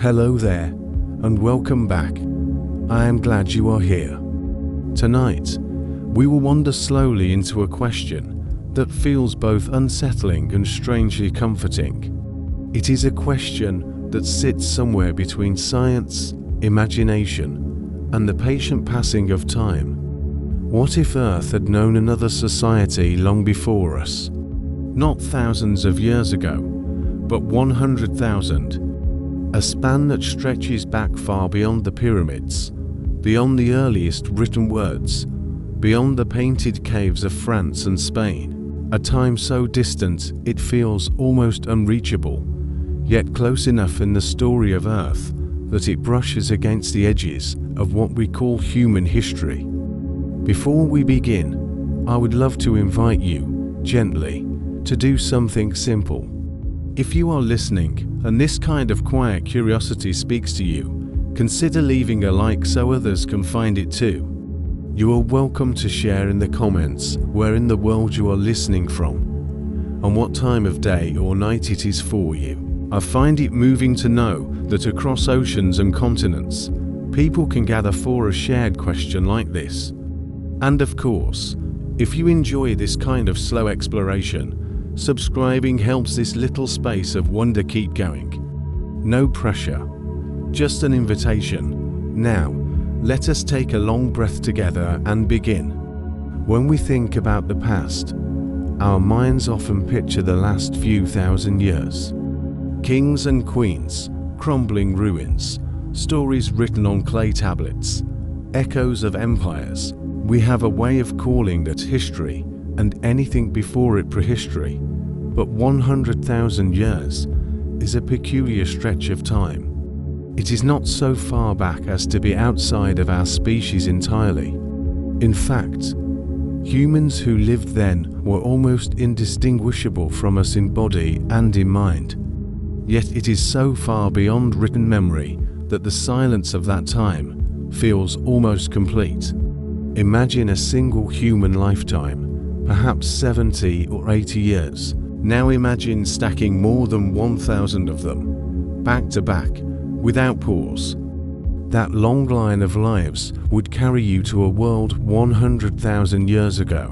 Hello there, and welcome back. I am glad you are here. Tonight, we will wander slowly into a question that feels both unsettling and strangely comforting. It is a question that sits somewhere between science, imagination, and the patient passing of time. What if Earth had known another society long before us? Not thousands of years ago, but 100,000. A span that stretches back far beyond the pyramids, beyond the earliest written words, beyond the painted caves of France and Spain. A time so distant it feels almost unreachable, yet close enough in the story of Earth that it brushes against the edges of what we call human history. Before we begin, I would love to invite you, gently, to do something simple. If you are listening and this kind of quiet curiosity speaks to you, consider leaving a like so others can find it too. You are welcome to share in the comments where in the world you are listening from and what time of day or night it is for you. I find it moving to know that across oceans and continents, people can gather for a shared question like this. And of course, if you enjoy this kind of slow exploration, subscribing helps this little space of wonder keep going. No pressure, just an invitation. Now, let us take a long breath together and begin. When we think about the past, our minds often picture the last few thousand years. Kings and queens, crumbling ruins, stories written on clay tablets, echoes of empires. We have a way of calling that history and anything before it prehistory, but 100,000 years is a peculiar stretch of time. It is not so far back as to be outside of our species entirely. In fact, humans who lived then were almost indistinguishable from us in body and in mind. Yet it is so far beyond written memory that the silence of that time feels almost complete. Imagine a single human lifetime, perhaps 70 or 80 years. Now imagine stacking more than 1,000 of them, back to back, without pause. That long line of lives would carry you to a world 100,000 years ago.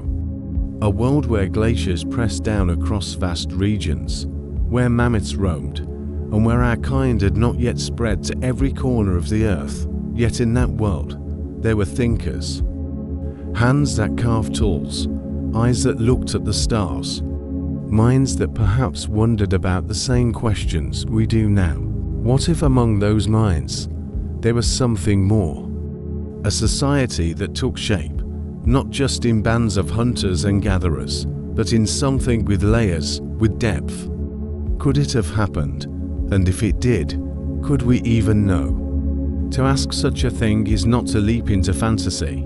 A world where glaciers pressed down across vast regions, where mammoths roamed, and where our kind had not yet spread to every corner of the earth. Yet in that world, there were thinkers. Hands that carved tools, eyes that looked at the stars, minds that perhaps wondered about the same questions we do now. What if among those minds, there was something more? A society that took shape, not just in bands of hunters and gatherers, but in something with layers, with depth. Could it have happened? And if it did, could we even know? To ask such a thing is not to leap into fantasy.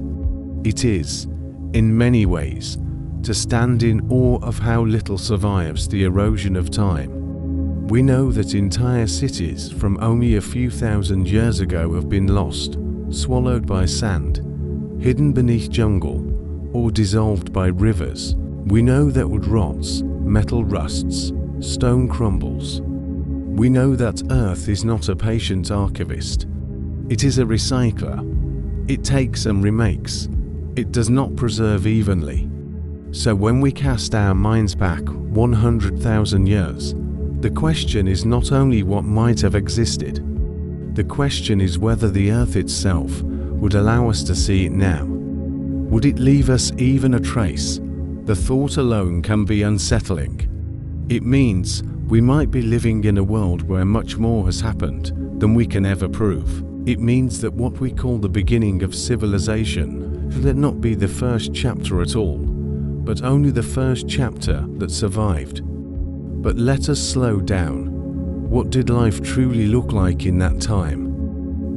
It is, in many ways, to stand in awe of how little survives the erosion of time. We know that entire cities from only a few thousand years ago have been lost, swallowed by sand, hidden beneath jungle, or dissolved by rivers. We know that wood rots, metal rusts, stone crumbles. We know that Earth is not a patient archivist. It is a recycler. It takes and remakes. It does not preserve evenly. So when we cast our minds back 100,000 years, the question is not only what might have existed. The question is whether the Earth itself would allow us to see it now. Would it leave us even a trace? The thought alone can be unsettling. It means we might be living in a world where much more has happened than we can ever prove. It means that what we call the beginning of civilization should not be the first chapter at all, but only the first chapter that survived. But let us slow down. What did life truly look like in that time?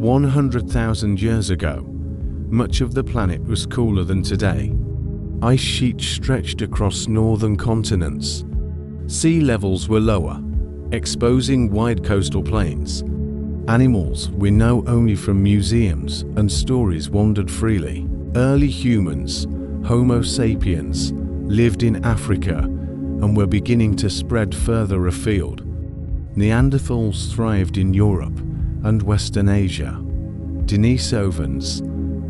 100,000 years ago, much of the planet was cooler than today. Ice sheets stretched across northern continents. Sea levels were lower, exposing wide coastal plains. Animals we know only from museums and stories wandered freely. Early humans, Homo sapiens, lived in Africa and were beginning to spread further afield. Neanderthals thrived in Europe, and Western Asia. Denisovans,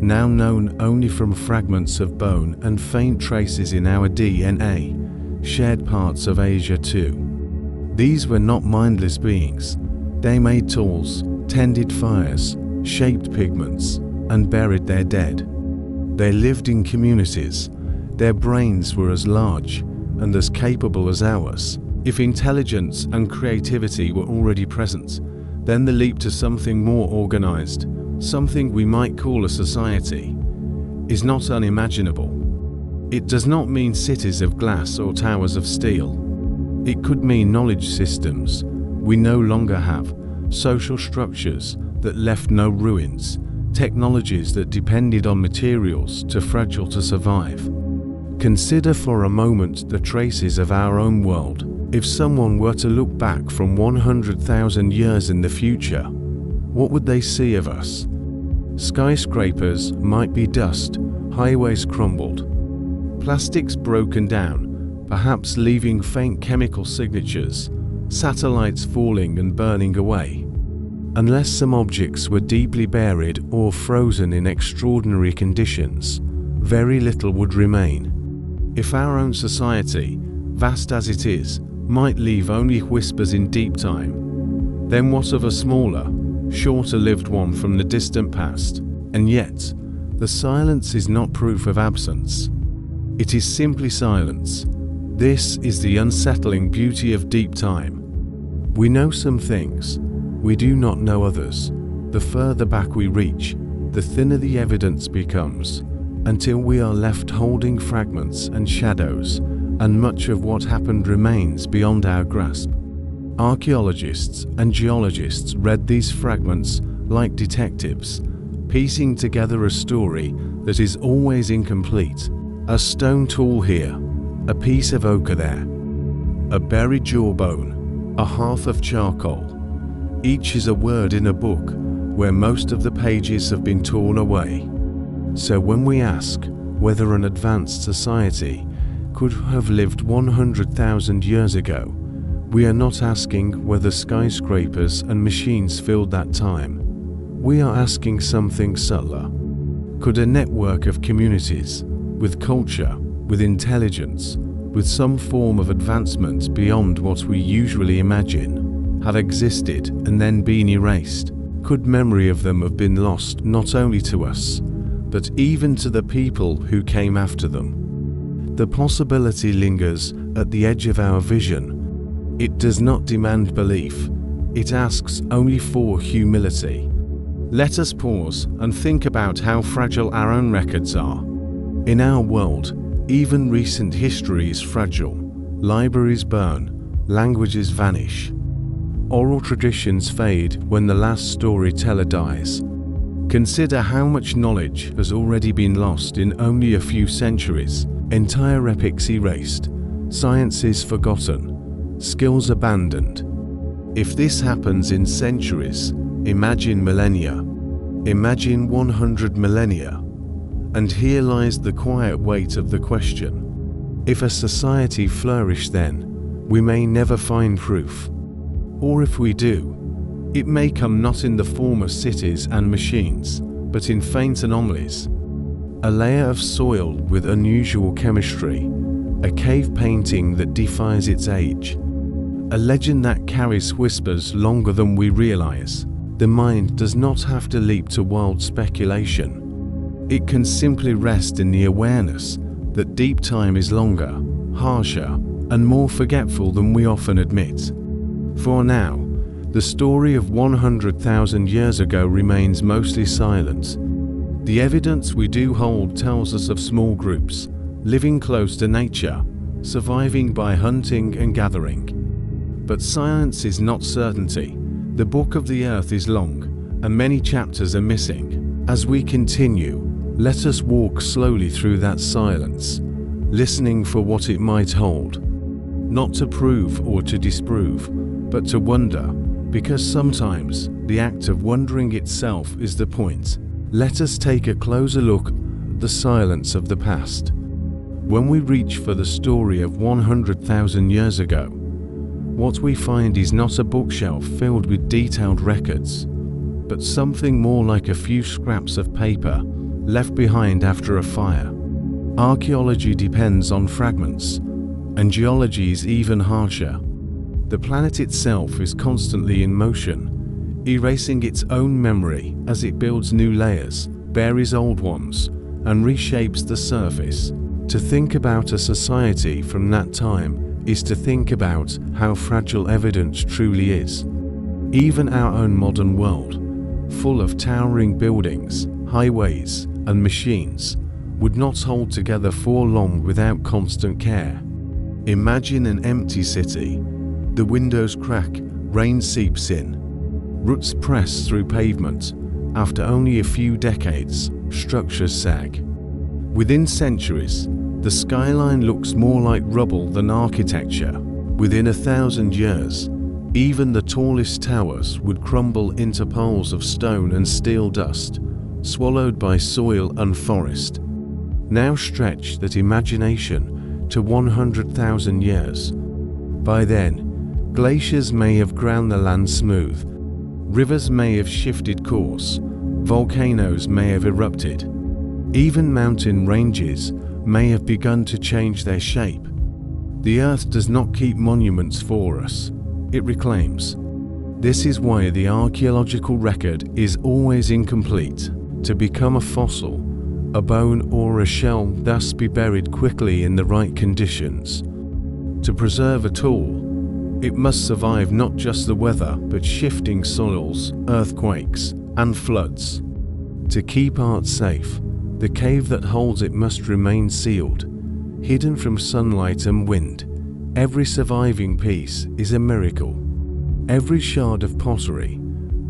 now known only from fragments of bone and faint traces in our DNA, shared parts of Asia too. These were not mindless beings. They made tools, tended fires, shaped pigments, and buried their dead. They lived in communities. Their brains were as large and as capable as ours. If intelligence and creativity were already present, then the leap to something more organized, something we might call a society, is not unimaginable. It does not mean cities of glass or towers of steel. It could mean knowledge systems we no longer have, social structures that left no ruins, technologies that depended on materials too fragile to survive. Consider for a moment the traces of our own world. If someone were to look back from 100,000 years in the future, what would they see of us? Skyscrapers might be dust, highways crumbled, plastics broken down, perhaps leaving faint chemical signatures, satellites falling and burning away. Unless some objects were deeply buried or frozen in extraordinary conditions, very little would remain. If our own society, vast as it is, might leave only whispers in deep time, then what of a smaller, shorter-lived one from the distant past? And yet, the silence is not proof of absence. It is simply silence. This is the unsettling beauty of deep time. We know some things, we do not know others. The further back we reach, the thinner the evidence becomes, until we are left holding fragments and shadows, and much of what happened remains beyond our grasp. Archaeologists and geologists read these fragments like detectives, piecing together a story that is always incomplete. A stone tool here, a piece of ochre there, a buried jawbone, a hearth of charcoal. Each is a word in a book where most of the pages have been torn away. So when we ask whether an advanced society could have lived 100,000 years ago, we are not asking whether skyscrapers and machines filled that time. We are asking something subtler. Could a network of communities, with culture, with intelligence, with some form of advancement beyond what we usually imagine, have existed and then been erased? Could memory of them have been lost not only to us, but even to the people who came after them? The possibility lingers at the edge of our vision. It does not demand belief, it asks only for humility. Let us pause and think about how fragile our own records are. In our world, even recent history is fragile. Libraries burn, languages vanish. Oral traditions fade when the last storyteller dies. Consider how much knowledge has already been lost in only a few centuries. Entire epics erased, sciences forgotten, skills abandoned. If this happens in centuries, imagine millennia. Imagine 100 millennia. And here lies the quiet weight of the question. If a society flourished then, we may never find proof. Or if we do, it may come not in the form of cities and machines, but in faint anomalies. A layer of soil with unusual chemistry, a cave painting that defies its age, a legend that carries whispers longer than we realize. The mind does not have to leap to wild speculation. It can simply rest in the awareness that deep time is longer, harsher, and more forgetful than we often admit. For now, the story of 100,000 years ago remains mostly silent. The evidence we do hold tells us of small groups, living close to nature, surviving by hunting and gathering. But science is not certainty. The book of the earth is long, and many chapters are missing. As we continue, let us walk slowly through that silence, listening for what it might hold. Not to prove or to disprove, but to wonder, because sometimes the act of wondering itself is the point. Let us take a closer look at the silence of the past. When we reach for the story of 100,000 years ago, what we find is not a bookshelf filled with detailed records, but something more like a few scraps of paper left behind after a fire. Archaeology depends on fragments, and geology is even harsher. The planet itself is constantly in motion, erasing its own memory as it builds new layers, buries old ones, and reshapes the surface. To think about a society from that time is to think about how fragile evidence truly is. Even our own modern world, full of towering buildings, highways, and machines, would not hold together for long without constant care. Imagine an empty city. The windows crack, rain seeps in, roots press through pavement. After only a few decades, structures sag. Within centuries, the skyline looks more like rubble than architecture. Within 1,000 years, even the tallest towers would crumble into piles of stone and steel dust, swallowed by soil and forest. Now stretch that imagination to 100,000 years. By then, glaciers may have ground the land smooth, rivers may have shifted course, volcanoes may have erupted. Even mountain ranges may have begun to change their shape. The earth does not keep monuments for us, it reclaims. This is why the archaeological record is always incomplete. To become a fossil, a bone or a shell thus be buried quickly in the right conditions. To preserve a tool, it must survive not just the weather but shifting soils, earthquakes, and floods. To keep art safe, the cave that holds it must remain sealed, hidden from sunlight and wind. Every surviving piece is a miracle. Every shard of pottery,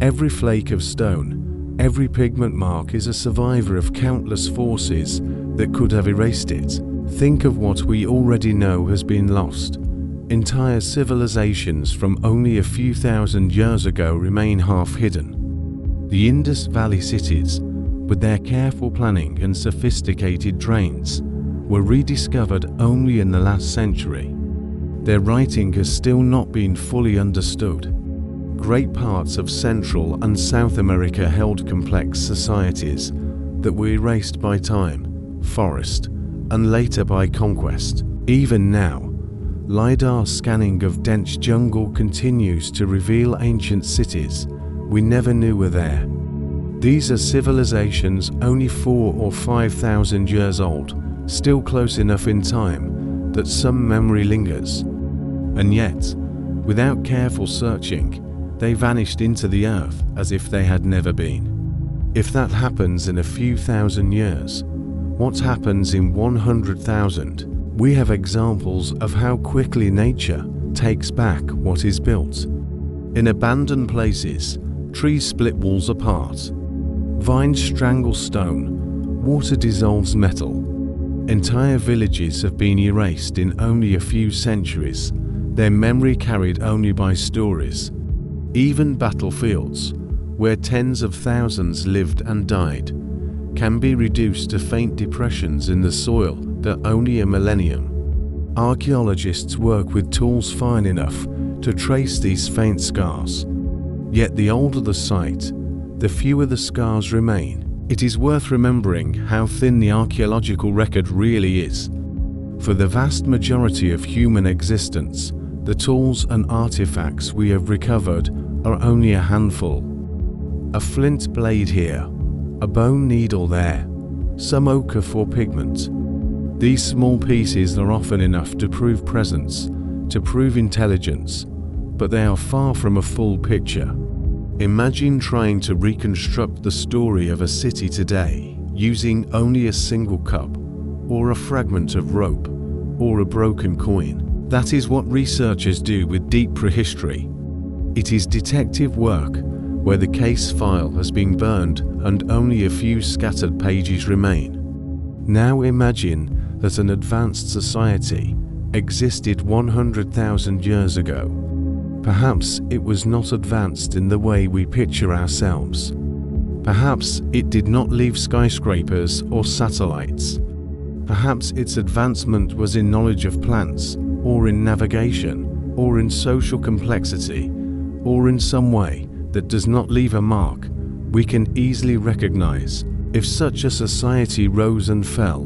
every flake of stone, every pigment mark is a survivor of countless forces that could have erased it. Think of what we already know has been lost. Entire civilizations from only a few thousand years ago remain half hidden. The Indus Valley cities, with their careful planning and sophisticated drains, were rediscovered only in the last century. Their writing has still not been fully understood. Great parts of Central and South America held complex societies that were erased by time, forest, and later by conquest. Even now, LiDAR scanning of dense jungle continues to reveal ancient cities we never knew were there. These are civilizations only 4,000 or 5,000 years old, still close enough in time that some memory lingers. And yet, without careful searching, they vanished into the earth as if they had never been. If that happens in a few thousand years, what happens in 100,000? We have examples of how quickly nature takes back what is built. In abandoned places, trees split walls apart. Vines strangle stone, water dissolves metal. Entire villages have been erased in only a few centuries, their memory carried only by stories. Even battlefields, where tens of thousands lived and died, can be reduced to faint depressions in the soil that only a millennium. Archaeologists work with tools fine enough to trace these faint scars. Yet the older the site, the fewer the scars remain. It is worth remembering how thin the archaeological record really is. For the vast majority of human existence, the tools and artifacts we have recovered are only a handful. A flint blade here, a bone needle there, some ochre for pigment. These small pieces are often enough to prove presence, to prove intelligence, but they are far from a full picture. Imagine trying to reconstruct the story of a city today using only a single cup, or a fragment of rope, or a broken coin. That is what researchers do with deep prehistory. It is detective work where the case file has been burned and only a few scattered pages remain. Now imagine that an advanced society existed 100,000 years ago. Perhaps it was not advanced in the way we picture ourselves. Perhaps it did not leave skyscrapers or satellites. Perhaps its advancement was in knowledge of plants, or in navigation, or in social complexity, or in some way that does not leave a mark, we can easily recognize. If such a society rose and fell,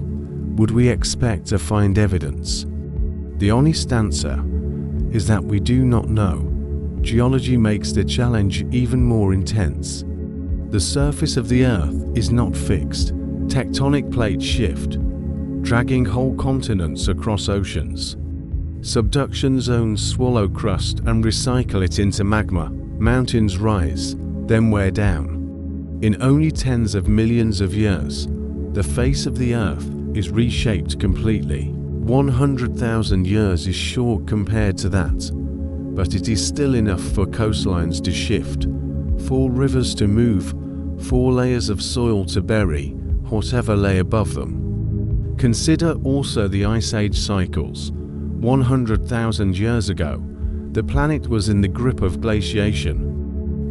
would we expect to find evidence? The honest answer is that we do not know. Geology makes the challenge even more intense. The surface of the Earth is not fixed. Tectonic plates shift, dragging whole continents across oceans. Subduction zones swallow crust and recycle it into magma. Mountains rise, then wear down. In only tens of millions of years, the face of the Earth is reshaped completely. 100,000 years is short compared to that, but it is still enough for coastlines to shift, 4 rivers to move, 4 layers of soil to bury whatever lay above them. Consider also the Ice Age cycles. 100,000 years ago, the planet was in the grip of glaciation.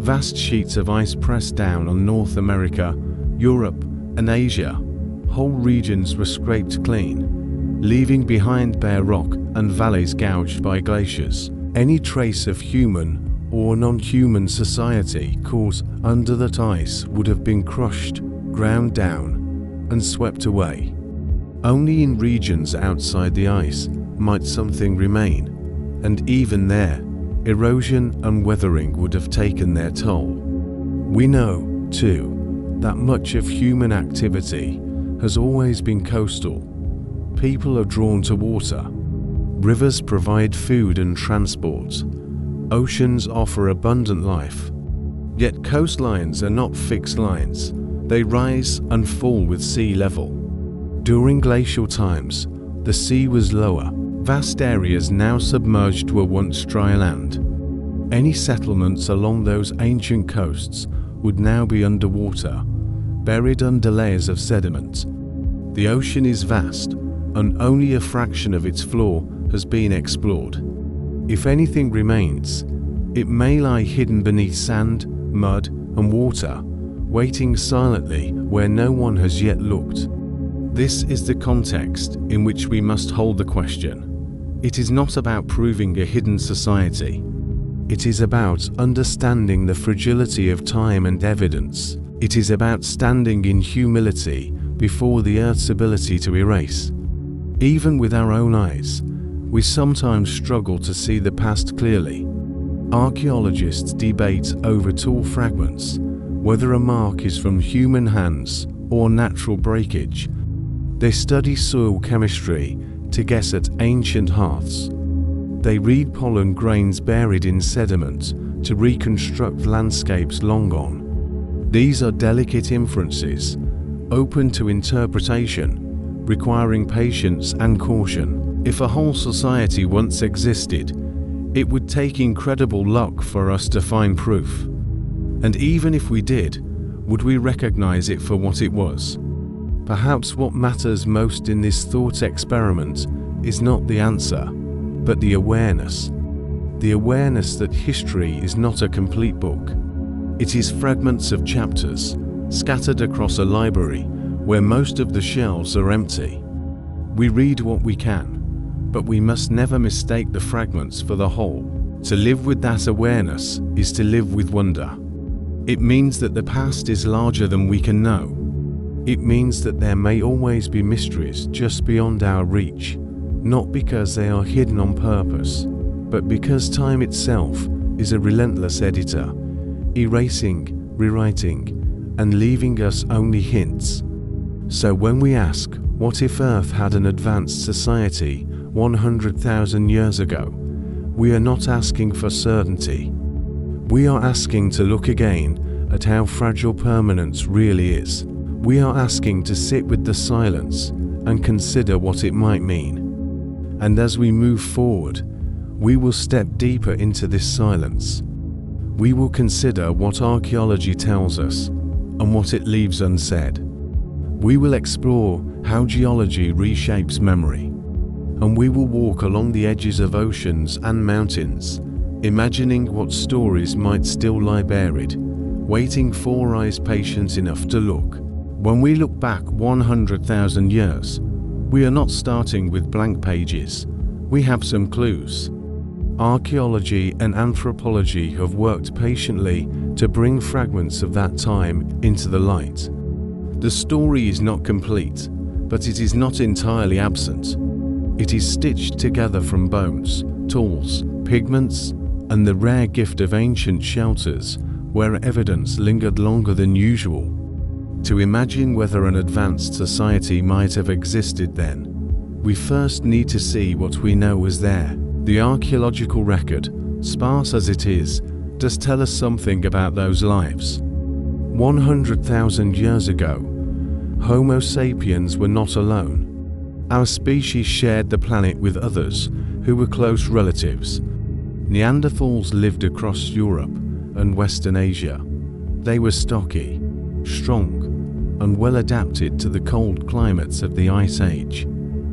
Vast sheets of ice pressed down on North America, Europe, and Asia. Whole regions were scraped clean, leaving behind bare rock and valleys gouged by glaciers. Any trace of human or non-human society caught under that ice would have been crushed, ground down, and swept away. Only in regions outside the ice might something remain, and even there, erosion and weathering would have taken their toll. We know, too, that much of human activity has always been coastal. People are drawn to water. Rivers provide food and transport. Oceans offer abundant life. Yet coastlines are not fixed lines. They rise and fall with sea level. During glacial times, the sea was lower. Vast areas now submerged were once dry land. Any settlements along those ancient coasts would now be underwater, buried under layers of sediment. The ocean is vast, and only a fraction of its floor has been explored. If anything remains, it may lie hidden beneath sand, mud, and water, waiting silently where no one has yet looked. This is the context in which we must hold the question. It is not about proving a hidden society. It is about understanding the fragility of time and evidence. It is about standing in humility before the Earth's ability to erase. Even with our own eyes, we sometimes struggle to see the past clearly. Archaeologists debate over tool fragments, whether a mark is from human hands or natural breakage. They study soil chemistry to guess at ancient hearths. They read pollen grains buried in sediment to reconstruct landscapes long gone. These are delicate inferences, open to interpretation, requiring patience and caution. If a whole society once existed, it would take incredible luck for us to find proof. And even if we did, would we recognize it for what it was? Perhaps what matters most in this thought experiment is not the answer, but the awareness. The awareness that history is not a complete book. It is fragments of chapters, scattered across a library where most of the shelves are empty. We read what we can, but we must never mistake the fragments for the whole. To live with that awareness is to live with wonder. It means that the past is larger than we can know. It means that there may always be mysteries just beyond our reach, not because they are hidden on purpose, but because time itself is a relentless editor, erasing, rewriting, and leaving us only hints. So when we ask, what if Earth had an advanced society 100,000 years ago, we are not asking for certainty. We are asking to look again at how fragile permanence really is. We are asking to sit with the silence and consider what it might mean. And as we move forward, we will step deeper into this silence. We will consider what archaeology tells us and what it leaves unsaid. We will explore how geology reshapes memory. And we will walk along the edges of oceans and mountains, imagining what stories might still lie buried, waiting for eyes patient enough to look. When we look back 100,000 years, we are not starting with blank pages. We have some clues. Archaeology and anthropology have worked patiently to bring fragments of that time into the light. The story is not complete, but it is not entirely absent. It is stitched together from bones, tools, pigments, and the rare gift of ancient shelters where evidence lingered longer than usual. To imagine whether an advanced society might have existed then, we first need to see what we know was there. The archaeological record, sparse as it is, does tell us something about those lives. 100,000 years ago, Homo sapiens were not alone. Our species shared the planet with others who were close relatives. Neanderthals lived across Europe and Western Asia. They were stocky, strong, and well adapted to the cold climates of the Ice Age.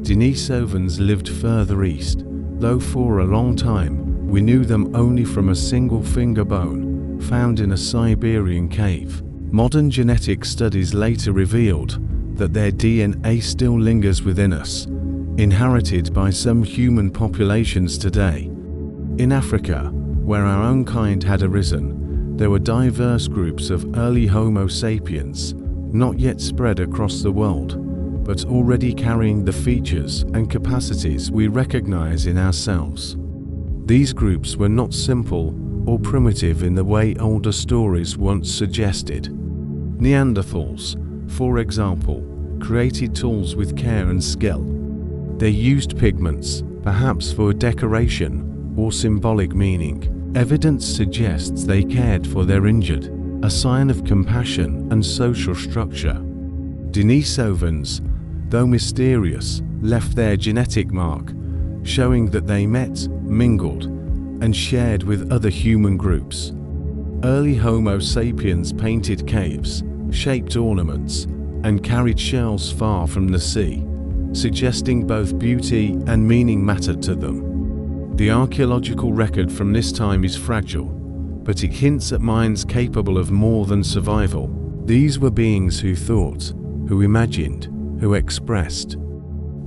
Denisovans lived further east, though for a long time we knew them only from a single finger bone found in a Siberian cave. Modern genetic studies later revealed that their DNA still lingers within us, inherited by some human populations today. In Africa, where our own kind had arisen, there were diverse groups of early Homo sapiens, not yet spread across the world, but already carrying the features and capacities we recognize in ourselves. These groups were not simple or primitive in the way older stories once suggested. Neanderthals, for example, created tools with care and skill. They used pigments, perhaps for decoration or symbolic meaning. Evidence suggests they cared for their injured, a sign of compassion and social structure. Denisovans, though mysterious, left their genetic mark, showing that they met, mingled, and shared with other human groups. Early Homo sapiens painted caves, shaped ornaments, and carried shells far from the sea, suggesting both beauty and meaning mattered to them. The archaeological record from this time is fragile, but it hints at minds capable of more than survival. These were beings who thought, who imagined, who expressed.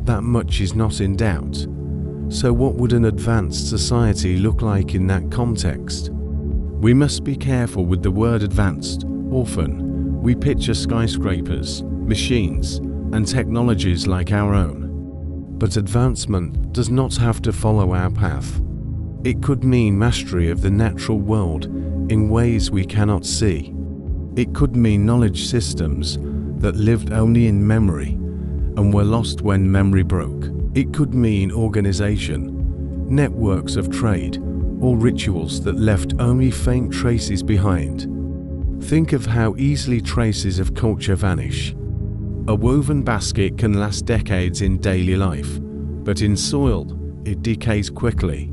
That much is not in doubt. So what would an advanced society look like in that context? We must be careful with the word advanced. Often, we picture skyscrapers, machines, and technologies like our own. But advancement does not have to follow our path. It could mean mastery of the natural world in ways we cannot see. It could mean knowledge systems that lived only in memory and were lost when memory broke. It could mean organization, networks of trade, or rituals that left only faint traces behind. Think of how easily traces of culture vanish. A woven basket can last decades in daily life, but in soil, it decays quickly.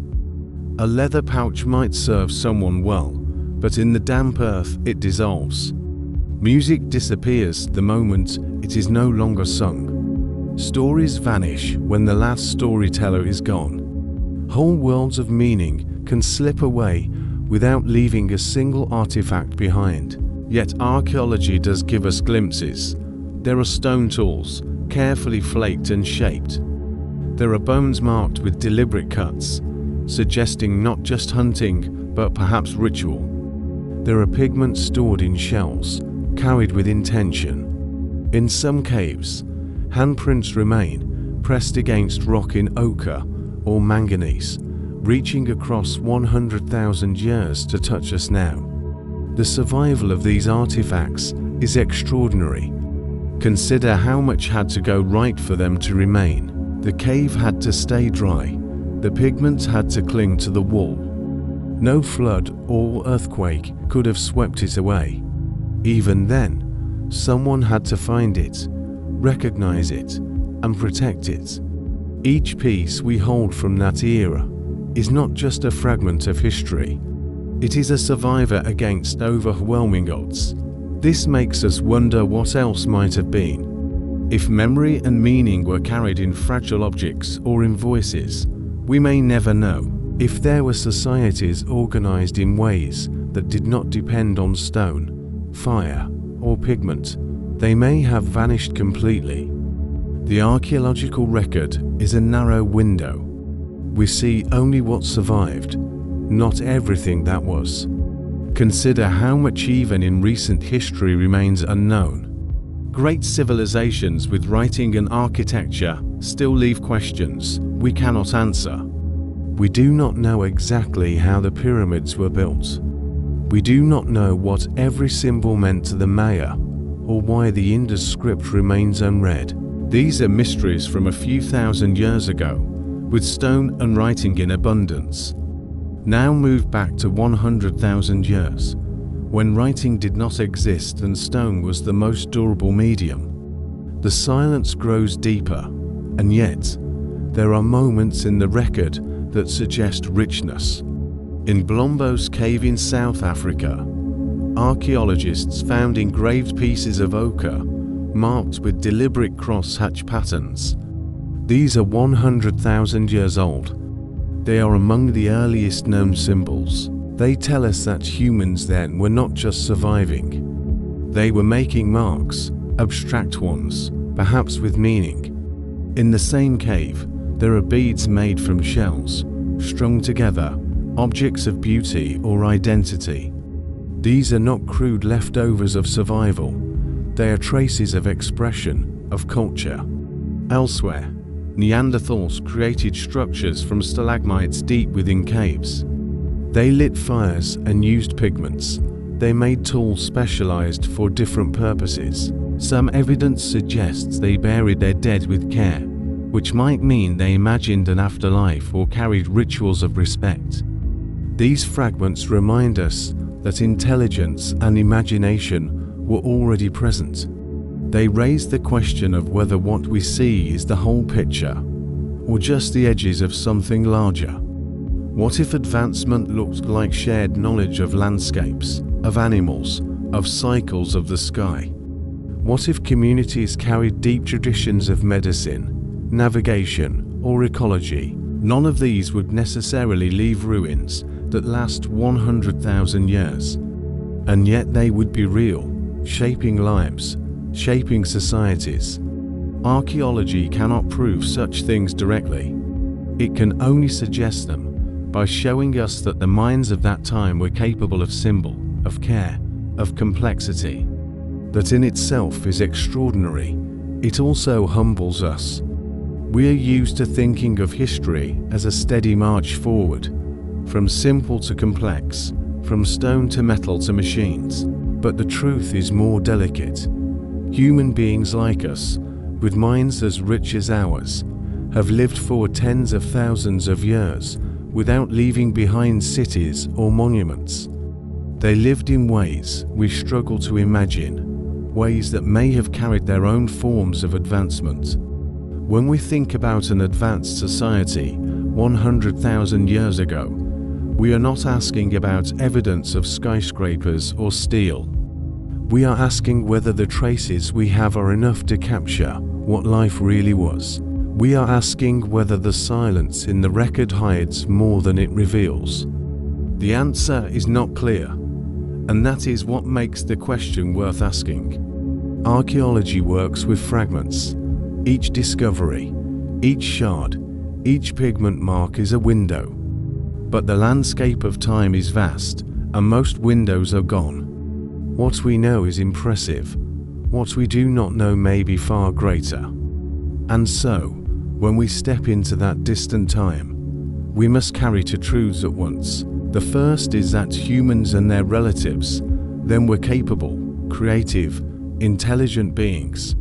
A leather pouch might serve someone well, but in the damp earth, it dissolves. Music disappears the moment it is no longer sung. Stories vanish when the last storyteller is gone. Whole worlds of meaning can slip away without leaving a single artifact behind. Yet archaeology does give us glimpses. There are stone tools, carefully flaked and shaped. There are bones marked with deliberate cuts, suggesting not just hunting, but perhaps ritual. There are pigments stored in shells, carried with intention. In some caves, handprints remain, pressed against rock in ochre or manganese, reaching across 100,000 years to touch us now. The survival of these artifacts is extraordinary. Consider how much had to go right for them to remain. The cave had to stay dry. The pigments had to cling to the wall. No flood or earthquake could have swept it away. Even then, someone had to find it, recognize it, and protect it. Each piece we hold from that era is not just a fragment of history. It is a survivor against overwhelming odds. This makes us wonder what else might have been. If memory and meaning were carried in fragile objects or in voices, we may never know. If there were societies organized in ways that did not depend on stone, fire, or pigment, they may have vanished completely. The archaeological record is a narrow window. We see only what survived, not everything that was. Consider how much even in recent history remains unknown. Great civilizations with writing and architecture still leave questions we cannot answer. We do not know exactly how the pyramids were built. We do not know what every symbol meant to the Maya, or why the Indus script remains unread. These are mysteries from a few thousand years ago, with stone and writing in abundance. Now move back to 100,000 years, when writing did not exist and stone was the most durable medium. The silence grows deeper, and yet, there are moments in the record that suggest richness. In Blombos Cave in South Africa, archaeologists found engraved pieces of ochre marked with deliberate cross-hatch patterns. These are 100,000 years old. They are among the earliest known symbols. They tell us that humans then were not just surviving. They were making marks, abstract ones, perhaps with meaning. In the same cave, there are beads made from shells, strung together, objects of beauty or identity. These are not crude leftovers of survival. They are traces of expression, of culture. Elsewhere, Neanderthals created structures from stalagmites deep within caves. They lit fires and used pigments. They made tools specialized for different purposes. Some evidence suggests they buried their dead with care, which might mean they imagined an afterlife or carried rituals of respect. These fragments remind us that intelligence and imagination were already present. They raise the question of whether what we see is the whole picture, or just the edges of something larger. What if advancement looked like shared knowledge of landscapes, of animals, of cycles of the sky? What if communities carried deep traditions of medicine, navigation, or ecology? None of these would necessarily leave ruins that last 100,000 years. And yet they would be real, shaping lives, shaping societies. Archaeology cannot prove such things directly. It can only suggest them by showing us that the minds of that time were capable of symbol, of care, of complexity. That in itself is extraordinary. It also humbles us. We are used to thinking of history as a steady march forward, from simple to complex, from stone to metal to machines. But the truth is more delicate. Human beings like us, with minds as rich as ours, have lived for tens of thousands of years without leaving behind cities or monuments. They lived in ways we struggle to imagine, ways that may have carried their own forms of advancement. When we think about an advanced society 100,000 years ago, we are not asking about evidence of skyscrapers or steel. We are asking whether the traces we have are enough to capture what life really was. We are asking whether the silence in the record hides more than it reveals. The answer is not clear, and that is what makes the question worth asking. Archaeology works with fragments. Each discovery, each shard, each pigment mark is a window. But the landscape of time is vast, and most windows are gone. What we know is impressive. What we do not know may be far greater. And so, when we step into that distant time, we must carry two truths at once. The first is that humans and their relatives then were capable, creative, intelligent beings.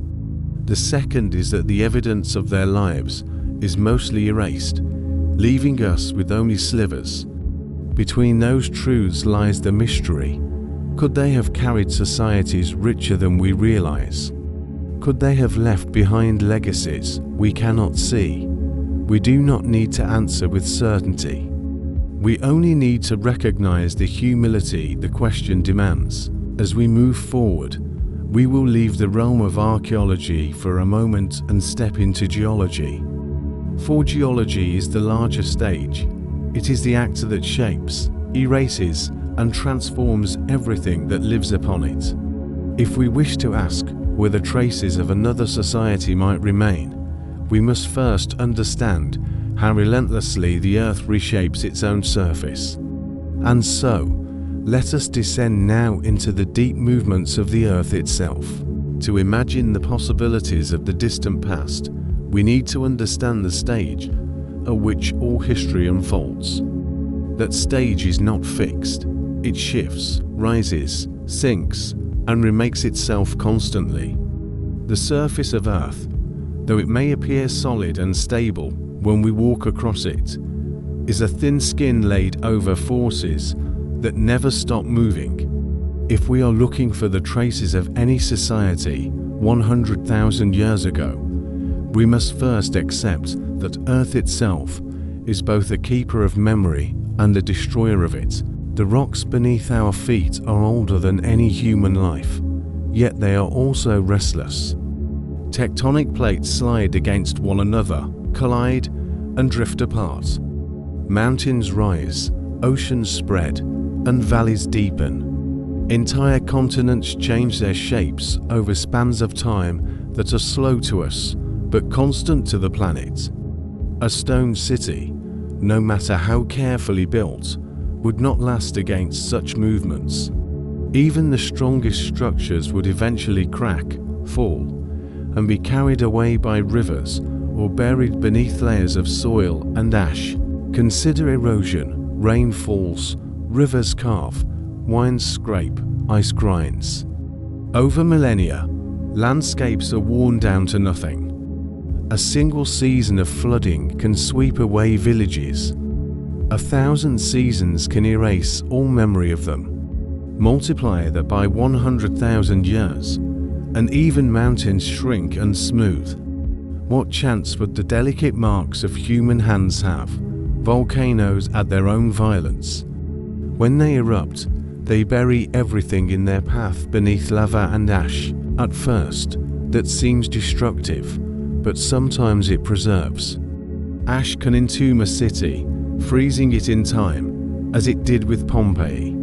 The second is that the evidence of their lives is mostly erased, leaving us with only slivers. Between those truths lies the mystery. Could they have carried societies richer than we realize? Could they have left behind legacies we cannot see? We do not need to answer with certainty. We only need to recognize the humility the question demands. As we move forward, we will leave the realm of archaeology for a moment and step into geology. For geology is the larger stage. It is the actor that shapes, erases, and transforms everything that lives upon it. If we wish to ask whether traces of another society might remain, we must first understand how relentlessly the Earth reshapes its own surface. And so, Let us descend now into the deep movements of the Earth itself. To imagine the possibilities of the distant past, we need to understand the stage at which all history unfolds. That stage is not fixed. It shifts, rises, sinks, and remakes itself constantly. The surface of Earth, though it may appear solid and stable when we walk across it, is a thin skin laid over forces that never stop moving. If we are looking for the traces of any society 100,000 years ago, we must first accept that Earth itself is both a keeper of memory and a destroyer of it. The rocks beneath our feet are older than any human life, yet they are also restless. Tectonic plates slide against one another, collide, and drift apart. Mountains rise, oceans spread, and valleys deepen. Entire continents change their shapes over spans of time that are slow to us, but constant to the planet. A stone city, no matter how carefully built, would not last against such movements. Even the strongest structures would eventually crack, fall, and be carried away by rivers or buried beneath layers of soil and ash. Consider erosion. Rain falls, rivers calve, winds scrape, ice grinds. Over millennia, landscapes are worn down to nothing. A single season of flooding can sweep away villages. 1,000 seasons can erase all memory of them. Multiply that by 100,000 years, and even mountains shrink and smooth. What chance would the delicate marks of human hands have? Volcanoes add their own violence. When they erupt, they bury everything in their path beneath lava and ash. At first, that seems destructive, but sometimes it preserves. Ash can entomb a city, freezing it in time, as it did with Pompeii.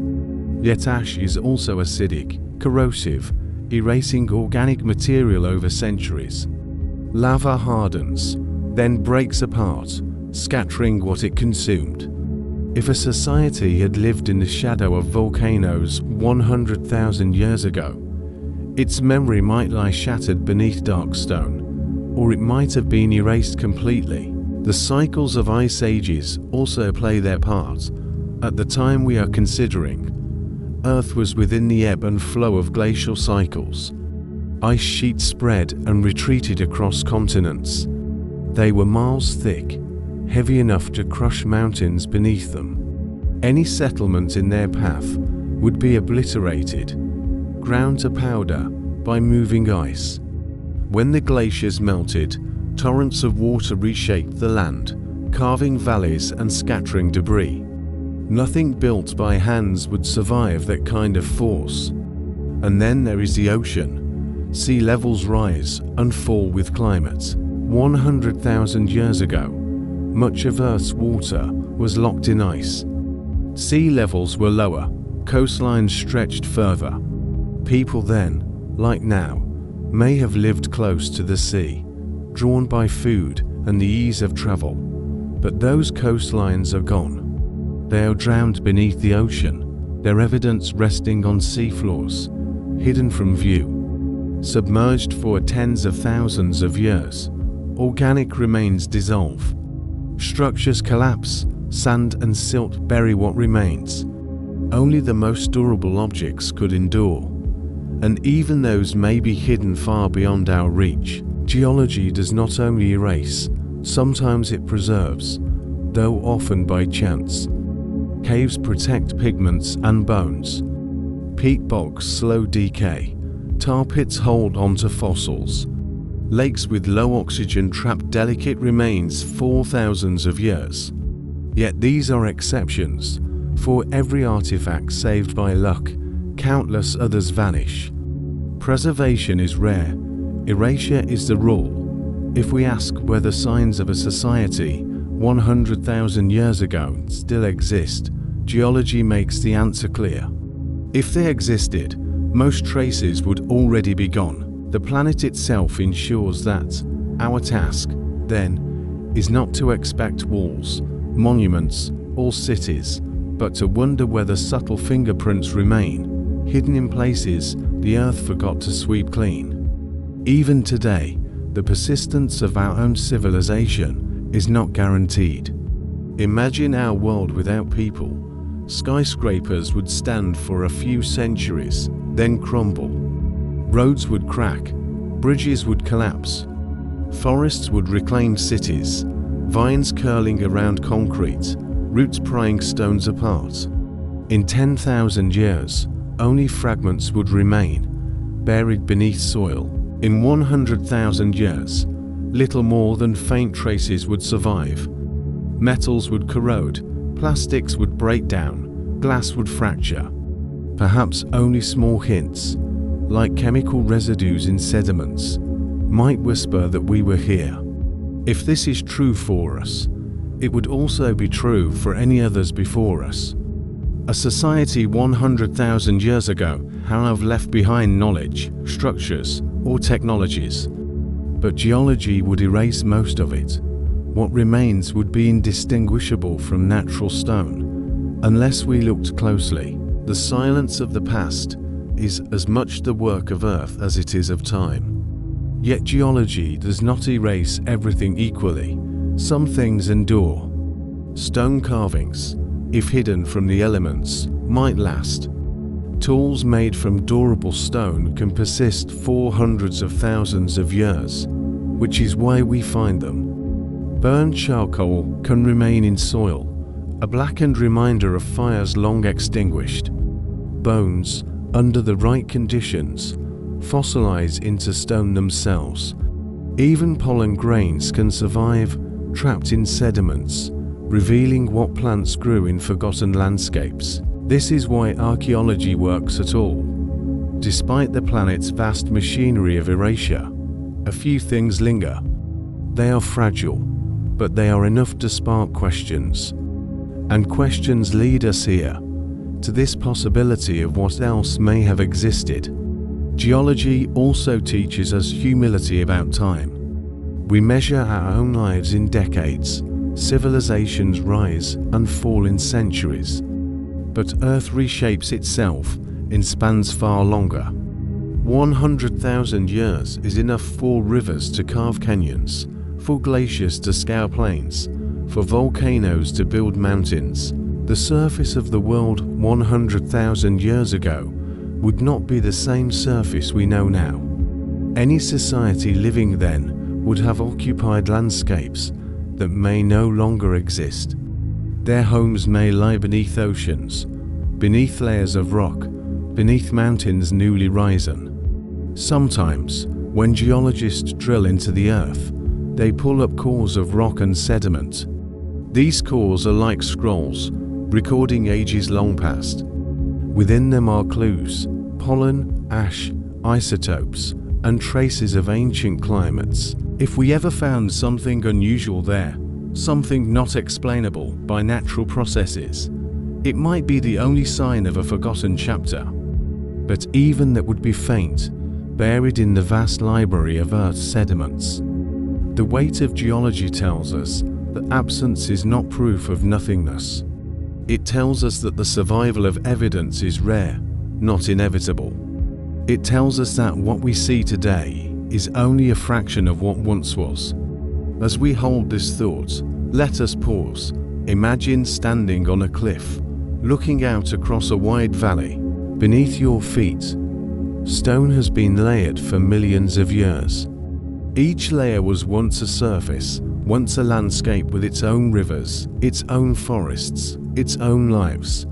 Yet ash is also acidic, corrosive, erasing organic material over centuries. Lava hardens, then breaks apart, scattering what it consumed. If a society had lived in the shadow of volcanoes 100,000 years ago, its memory might lie shattered beneath dark stone, or it might have been erased completely. The cycles of ice ages also play their part. At the time we are considering, Earth was within the ebb and flow of glacial cycles. Ice sheets spread and retreated across continents. They were miles thick, heavy enough to crush mountains beneath them. Any settlement in their path would be obliterated, ground to powder by moving ice. When the glaciers melted, torrents of water reshaped the land, carving valleys and scattering debris. Nothing built by hands would survive that kind of force. And then there is the ocean. Sea levels rise and fall with climate. 100,000 years ago, much of Earth's water was locked in ice. Sea levels were lower, coastlines stretched further. People then, like now, may have lived close to the sea, drawn by food and the ease of travel. But those coastlines are gone. They are drowned beneath the ocean, their evidence resting on seafloors, hidden from view. Submerged for tens of thousands of years, organic remains dissolve. Structures collapse, sand and silt bury what remains. Only the most durable objects could endure, and even those may be hidden far beyond our reach. Geology does not only erase, sometimes it preserves, though often by chance. Caves protect pigments and bones. Peat bogs slow decay. Tar pits hold onto fossils. Lakes with low oxygen trap delicate remains for thousands of years. Yet these are exceptions. For every artifact saved by luck, countless others vanish. Preservation is rare. Erasure is the rule. If we ask whether signs of a society 100,000 years ago still exist, geology makes the answer clear. If they existed, most traces would already be gone. The planet itself ensures that. Our task, then, is not to expect walls, monuments, or cities, but to wonder whether subtle fingerprints remain, hidden in places the earth forgot to sweep clean. Even today, the persistence of our own civilization is not guaranteed. Imagine our world without people. Skyscrapers would stand for a few centuries, then crumble. Roads would crack, bridges would collapse. Forests would reclaim cities, vines curling around concrete, roots prying stones apart. In 10,000 years, only fragments would remain, buried beneath soil. In 100,000 years, little more than faint traces would survive. Metals would corrode, plastics would break down, glass would fracture. Perhaps only small hints, like chemical residues in sediments, might whisper that we were here. If this is true for us, it would also be true for any others before us. A society 100,000 years ago have left behind knowledge, structures, or technologies, but geology would erase most of it. What remains would be indistinguishable from natural stone, unless we looked closely. The silence of the past is as much the work of Earth as it is of time. Yet geology does not erase everything equally. Some things endure. Stone carvings, if hidden from the elements, might last. Tools made from durable stone can persist for hundreds of thousands of years, which is why we find them. Burned charcoal can remain in soil, a blackened reminder of fires long extinguished. Bones, under the right conditions, fossilize into stone themselves. Even pollen grains can survive, trapped in sediments, revealing what plants grew in forgotten landscapes. This is why archaeology works at all. Despite the planet's vast machinery of erasure, a few things linger. They are fragile, but they are enough to spark questions. And questions lead us here, to this possibility of what else may have existed. Geology also teaches us humility about time. We measure our own lives in decades. Civilizations rise and fall in centuries. But Earth reshapes itself in spans far longer. 100,000 years is enough for rivers to carve canyons, for glaciers to scour plains, for volcanoes to build mountains. The surface of the world 100,000 years ago would not be the same surface we know now. Any society living then would have occupied landscapes that may no longer exist. Their homes may lie beneath oceans, beneath layers of rock, beneath mountains newly risen. Sometimes, when geologists drill into the earth, they pull up cores of rock and sediment. These cores are like scrolls, recording ages long past. Within them are clues, pollen, ash, isotopes, and traces of ancient climates. If we ever found something unusual there, something not explainable by natural processes, it might be the only sign of a forgotten chapter. But even that would be faint, buried in the vast library of Earth's sediments. The weight of geology tells us that absence is not proof of nothingness. It tells us that the survival of evidence is rare, not inevitable. It tells us that what we see today is only a fraction of what once was. As we hold this thought, let us pause. Imagine standing on a cliff, looking out across a wide valley. Beneath your feet, stone has been layered for millions of years. Each layer was once a surface, once a landscape with its own rivers, its own forests, its own lives.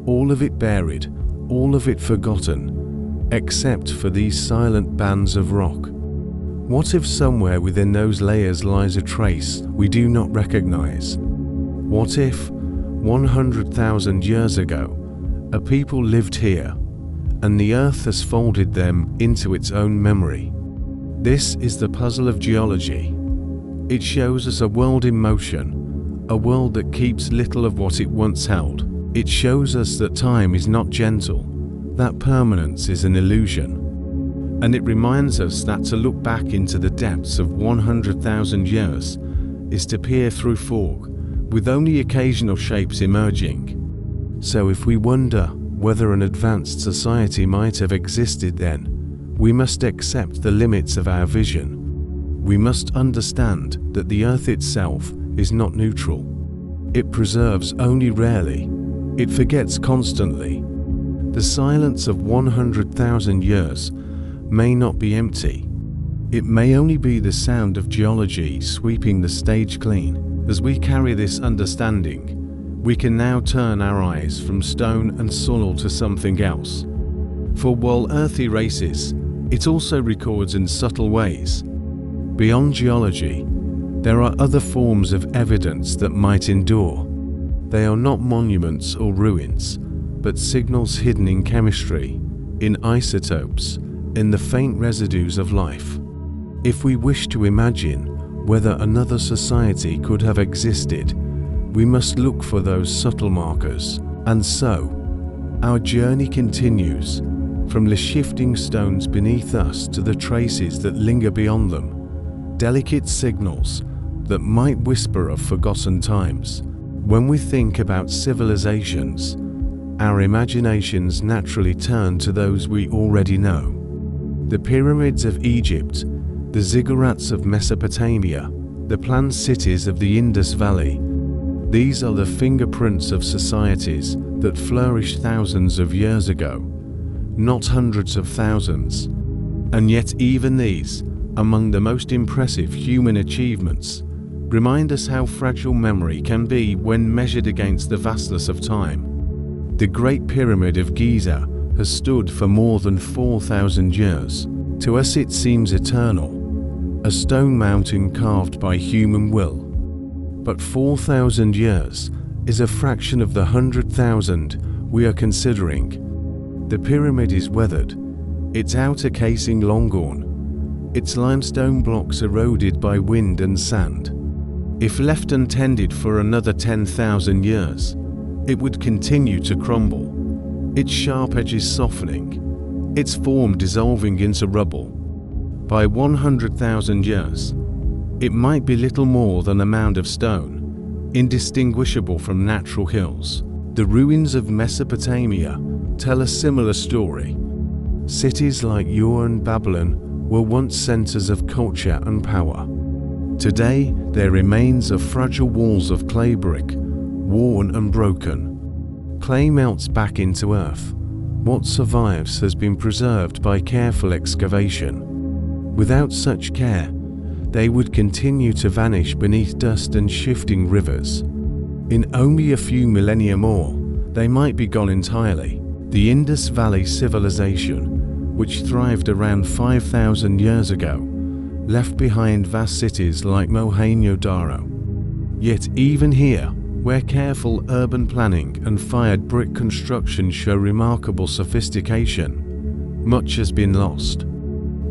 All of it buried, all of it forgotten, except for these silent bands of rock. What if somewhere within those layers lies a trace we do not recognize? What if, 100,000 years ago, a people lived here, and the earth has folded them into its own memory? This is the puzzle of geology. It shows us a world in motion, a world that keeps little of what it once held. It shows us that time is not gentle, that permanence is an illusion. And it reminds us that to look back into the depths of 100,000 years is to peer through fog, with only occasional shapes emerging. So if we wonder whether an advanced society might have existed then, we must accept the limits of our vision. We must understand that the Earth itself is not neutral. It preserves only rarely. It forgets constantly. The silence of 100,000 years may not be empty. It may only be the sound of geology sweeping the stage clean. As we carry this understanding, we can now turn our eyes from stone and soil to something else. For while Earth erases, it also records in subtle ways. Beyond geology, there are other forms of evidence that might endure. They are not monuments or ruins, but signals hidden in chemistry, in isotopes, in the faint residues of life. If we wish to imagine whether another society could have existed, we must look for those subtle markers. And so, our journey continues, from the shifting stones beneath us to the traces that linger beyond them, delicate signals that might whisper of forgotten times. When we think about civilizations, our imaginations naturally turn to those we already know. The pyramids of Egypt, the ziggurats of Mesopotamia, the planned cities of the Indus Valley. These are the fingerprints of societies that flourished thousands of years ago, not hundreds of thousands. And yet even these, among the most impressive human achievements, remind us how fragile memory can be when measured against the vastness of time. The Great Pyramid of Giza has stood for more than 4,000 years. To us it seems eternal, a stone mountain carved by human will. But 4,000 years is a fraction of the 100,000 we are considering. The pyramid is weathered, its outer casing long gone, its limestone blocks eroded by wind and sand. If left untended for another 10,000 years, it would continue to crumble, its sharp edges softening, its form dissolving into rubble. By 100,000 years, it might be little more than a mound of stone, indistinguishable from natural hills. The ruins of Mesopotamia tell a similar story. Cities like Ur and Babylon were once centers of culture and power. Today, their remains are fragile walls of clay brick, worn and broken. Clay melts back into earth. What survives has been preserved by careful excavation. Without such care, they would continue to vanish beneath dust and shifting rivers. In only a few millennia more, they might be gone entirely. The Indus Valley civilization, which thrived around 5,000 years ago, left behind vast cities like Mohenjo-Daro. Yet even here, where careful urban planning and fired brick construction show remarkable sophistication, much has been lost.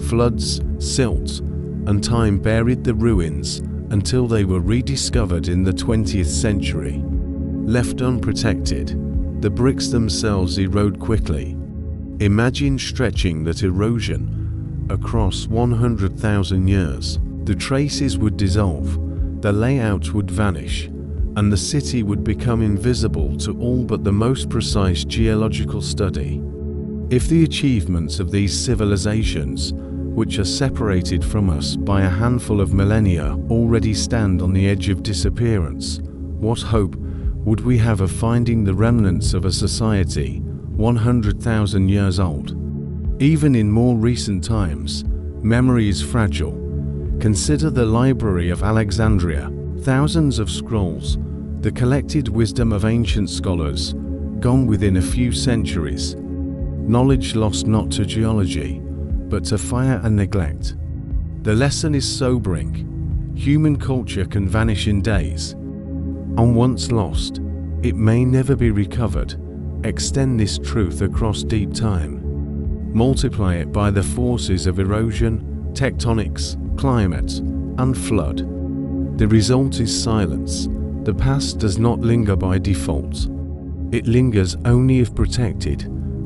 Floods, silt, and time buried the ruins until they were rediscovered in the 20th century. Left unprotected, the bricks themselves erode quickly. Imagine stretching that erosion across 100,000 years. The traces would dissolve, the layout would vanish, and the city would become invisible to all but the most precise geological study. If the achievements of these civilizations, which are separated from us by a handful of millennia, already stand on the edge of disappearance, what hope would we have of finding the remnants of a society 100,000 years old? Even in more recent times, memory is fragile. Consider the Library of Alexandria, thousands of scrolls, the collected wisdom of ancient scholars, gone within a few centuries. Knowledge lost not to geology, but to fire and neglect. The lesson is sobering. Human culture can vanish in days. And once lost, it may never be recovered. Extend this truth across deep time. Multiply it by the forces of erosion, tectonics, climate, and flood. The result is silence. The past does not linger by default. It lingers only if protected,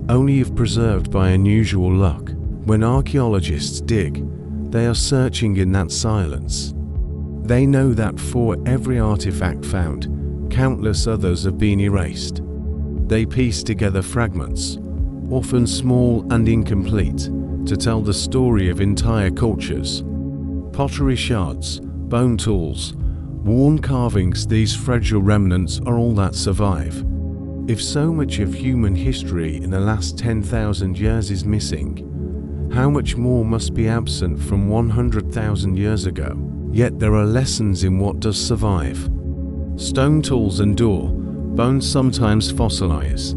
only if preserved by unusual luck. When archaeologists dig, they are searching in that silence. They know that for every artifact found, countless others have been erased. They piece together fragments, often small and incomplete, to tell the story of entire cultures. Pottery shards, bone tools, worn carvings, these fragile remnants are all that survive. If so much of human history in the last 10,000 years is missing, how much more must be absent from 100,000 years ago? Yet there are lessons in what does survive. Stone tools endure, bones sometimes fossilize.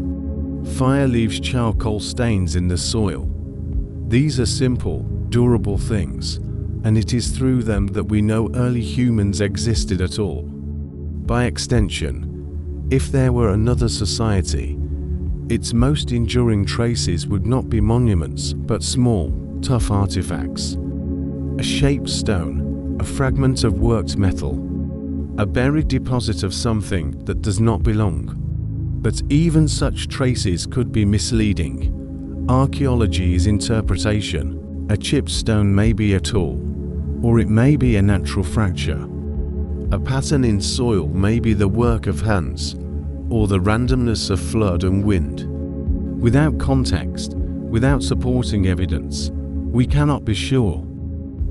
Fire leaves charcoal stains in the soil. These are simple, durable things, and it is through them that we know early humans existed at all. By extension, if there were another society, its most enduring traces would not be monuments, but small, tough artifacts. A shaped stone, a fragment of worked metal, a buried deposit of something that does not belong. But even such traces could be misleading. Archaeology is interpretation. A chipped stone may be a tool, or it may be a natural fracture. A pattern in soil may be the work of hands, or the randomness of flood and wind. Without context, without supporting evidence, we cannot be sure.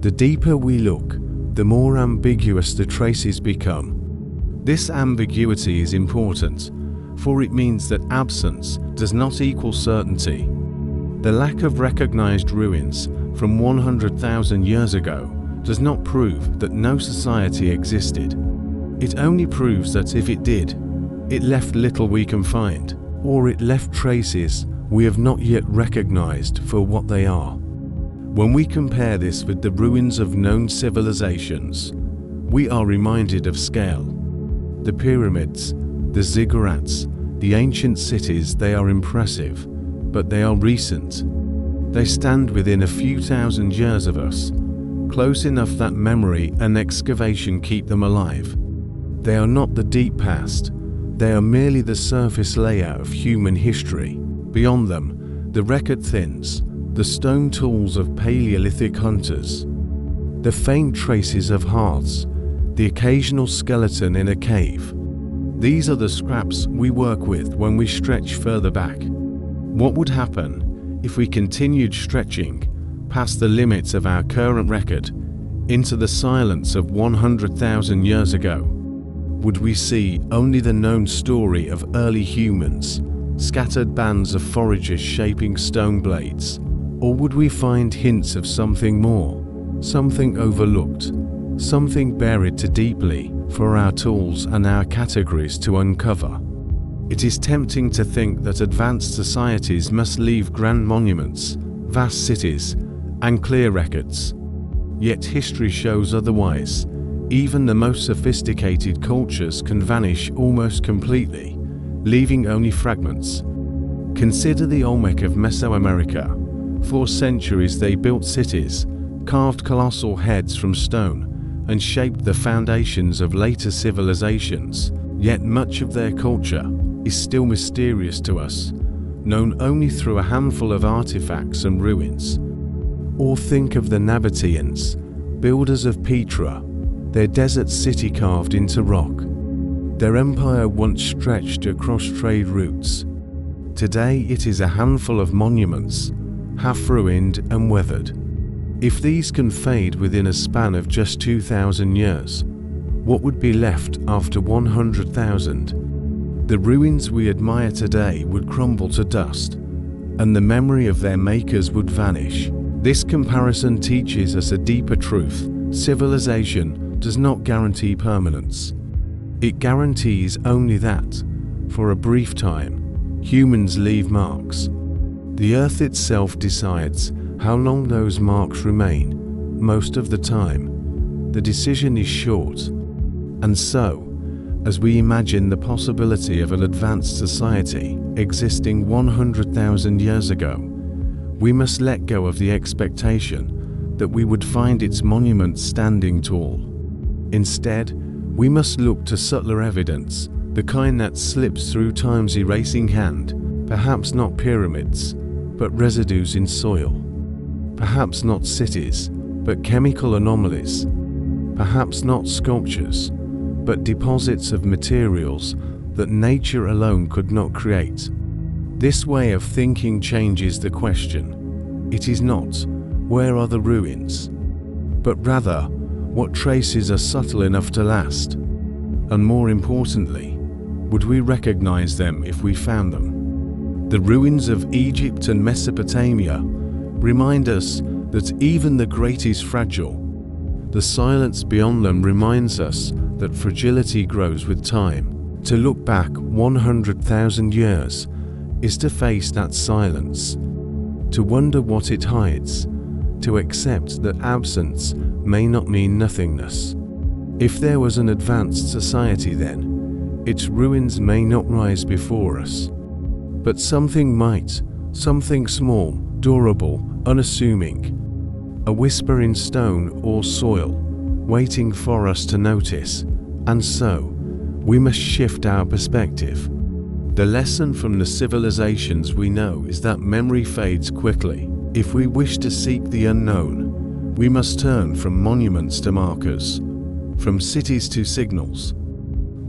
The deeper we look, the more ambiguous the traces become. This ambiguity is important, for it means that absence does not equal certainty. The lack of recognized ruins from 100,000 years ago does not prove that no society existed. It only proves that if it did, it left little we can find, or it left traces we have not yet recognized for what they are. When we compare this with the ruins of known civilizations, we are reminded of scale. The pyramids, the ziggurats, the ancient cities, they are impressive, but they are recent. They stand within a few thousand years of us, close enough that memory and excavation keep them alive. They are not the deep past, they are merely the surface layer of human history. Beyond them, the record thins, the stone tools of Paleolithic hunters, the faint traces of hearths, the occasional skeleton in a cave. These are the scraps we work with when we stretch further back. What would happen if we continued stretching past the limits of our current record into the silence of 100,000 years ago? Would we see only the known story of early humans, scattered bands of foragers shaping stone blades? Or would we find hints of something more, something overlooked, something buried too deeply for our tools and our categories to uncover? It is tempting to think that advanced societies must leave grand monuments, vast cities, and clear records. Yet history shows otherwise. Even the most sophisticated cultures can vanish almost completely, leaving only fragments. Consider the Olmec of Mesoamerica. For centuries they built cities, carved colossal heads from stone, and shaped the foundations of later civilizations. Yet much of their culture is still mysterious to us, known only through a handful of artifacts and ruins. Or think of the Nabateans, builders of Petra, their desert city carved into rock. Their empire once stretched across trade routes. Today it is a handful of monuments, half ruined and weathered. If these can fade within a span of just 2,000 years, what would be left after 100,000? The ruins we admire today would crumble to dust, and the memory of their makers would vanish. This comparison teaches us a deeper truth. Civilization does not guarantee permanence. It guarantees only that, for a brief time, humans leave marks. The earth itself decides how long those marks remain. Most of the time, the decision is short. And so, as we imagine the possibility of an advanced society existing 100,000 years ago, we must let go of the expectation that we would find its monuments standing tall. Instead, we must look to subtler evidence, the kind that slips through time's erasing hand, perhaps not pyramids, but residues in soil. Perhaps not cities, but chemical anomalies. Perhaps not sculptures, but deposits of materials that nature alone could not create. This way of thinking changes the question. It is not, where are the ruins? But rather, what traces are subtle enough to last? And more importantly, would we recognize them if we found them? The ruins of Egypt and Mesopotamia remind us that even the great is fragile. The silence beyond them reminds us that fragility grows with time. To look back 100,000 years is to face that silence, to wonder what it hides, to accept that absence may not mean nothingness. If there was an advanced society then, its ruins may not rise before us. But something might, something small, durable, unassuming, a whisper in stone or soil, waiting for us to notice. And so, we must shift our perspective. The lesson from the civilizations we know is that memory fades quickly. If we wish to seek the unknown, we must turn from monuments to markers, from cities to signals.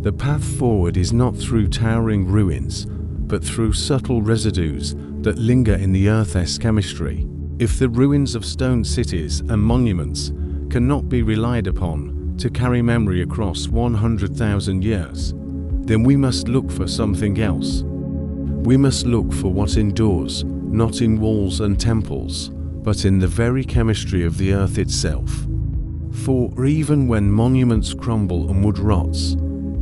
The path forward is not through towering ruins, but through subtle residues that linger in the Earth's chemistry. If the ruins of stone cities and monuments cannot be relied upon to carry memory across 100,000 years, then we must look for something else. We must look for what endures, not in walls and temples, but in the very chemistry of the earth itself. For even when monuments crumble and wood rots,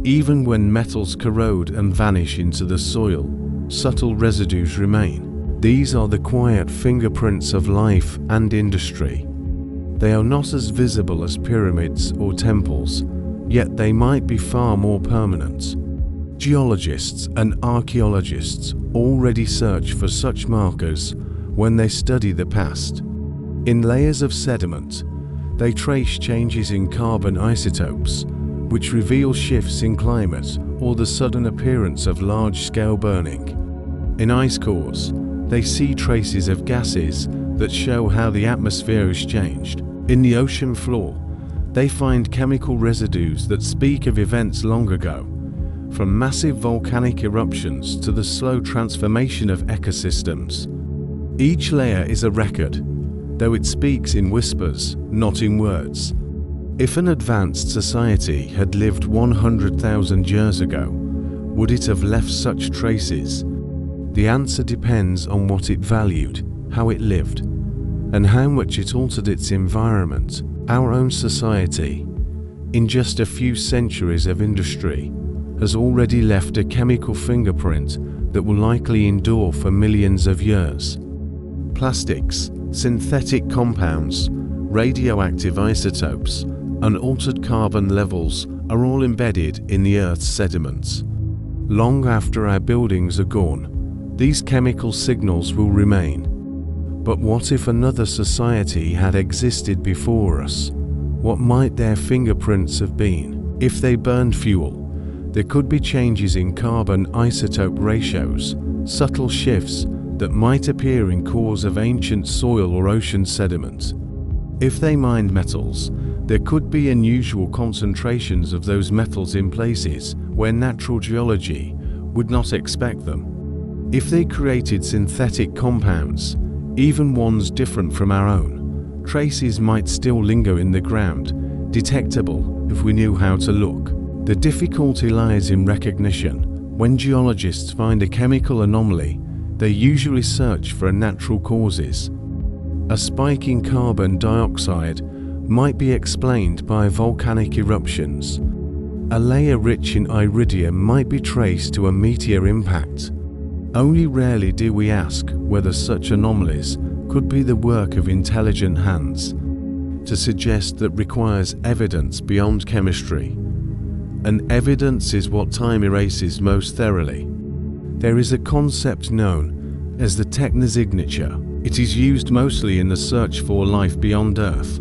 even when metals corrode and vanish into the soil, subtle residues remain. These are the quiet fingerprints of life and industry. They are not as visible as pyramids or temples, yet they might be far more permanent. Geologists and archaeologists already search for such markers when they study the past. In layers of sediment, they trace changes in carbon isotopes, which reveal shifts in climate or the sudden appearance of large-scale burning. In ice cores, they see traces of gases that show how the atmosphere has changed. In the ocean floor, they find chemical residues that speak of events long ago, from massive volcanic eruptions to the slow transformation of ecosystems. Each layer is a record, though it speaks in whispers, not in words. If an advanced society had lived 100,000 years ago, would it have left such traces? The answer depends on what it valued, how it lived, and how much it altered its environment. Our own society, in just a few centuries of industry, has already left a chemical fingerprint that will likely endure for millions of years. Plastics, synthetic compounds, radioactive isotopes, and altered carbon levels are all embedded in the Earth's sediments. Long after our buildings are gone, these chemical signals will remain. But what if another society had existed before us? What might their fingerprints have been? If they burned fuel, there could be changes in carbon isotope ratios, subtle shifts that might appear in cores of ancient soil or ocean sediment. If they mined metals, there could be unusual concentrations of those metals in places where natural geology would not expect them. If they created synthetic compounds, even ones different from our own, traces might still linger in the ground, detectable if we knew how to look. The difficulty lies in recognition. When geologists find a chemical anomaly, they usually search for natural causes. A spike in carbon dioxide might be explained by volcanic eruptions. A layer rich in iridium might be traced to a meteor impact. Only rarely do we ask whether such anomalies could be the work of intelligent hands. To suggest that requires evidence beyond chemistry. And evidence is what time erases most thoroughly. There is a concept known as the technosignature. It is used mostly in the search for life beyond Earth,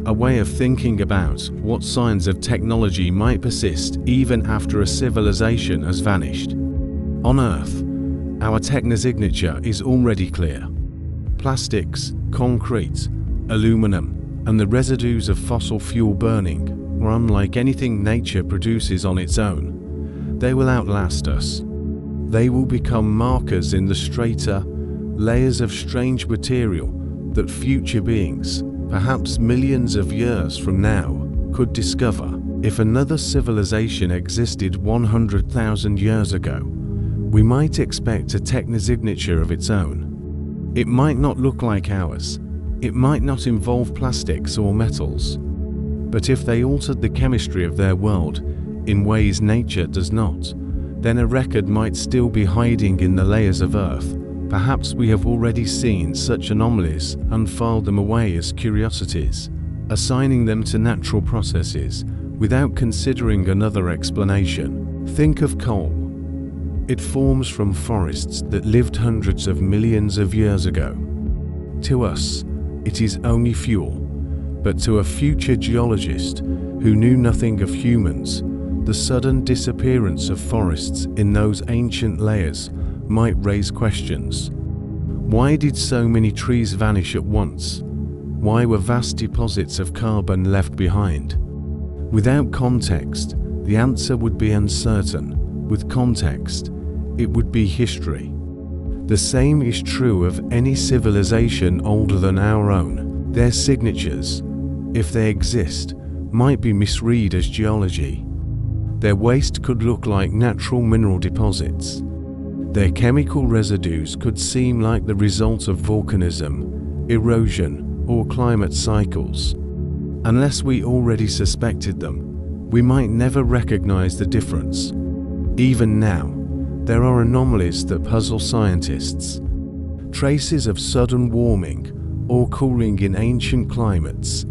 a way of thinking about what signs of technology might persist even after a civilization has vanished. On Earth, our technosignature is already clear. Plastics, concrete, aluminum, and the residues of fossil fuel burning are unlike anything nature produces on its own. they will outlast us. They will become markers in the strata layers of strange material that future beings, perhaps millions of years from now, could discover. If another civilization existed 100,000 years ago, we might expect a technosignature of its own. It might not look like ours. It might not involve plastics or metals. But if they altered the chemistry of their world in ways nature does not, then a record might still be hiding in the layers of Earth. Perhaps we have already seen such anomalies and filed them away as curiosities, assigning them to natural processes without considering another explanation. Think of coal. It forms from forests that lived hundreds of millions of years ago. To us, it is only fuel, but to a future geologist who knew nothing of humans, the sudden disappearance of forests in those ancient layers might raise questions. Why did so many trees vanish at once? Why were vast deposits of carbon left behind? Without context, the answer would be uncertain. With context, it would be history. The same is true of any civilization older than our own. Their signatures, if they exist, might be misread as geology. Their waste could look like natural mineral deposits. Their chemical residues could seem like the result of volcanism, erosion, or climate cycles. Unless we already suspected them, we might never recognize the difference. Even now, there are anomalies that puzzle scientists. Traces of sudden warming or cooling in ancient climates,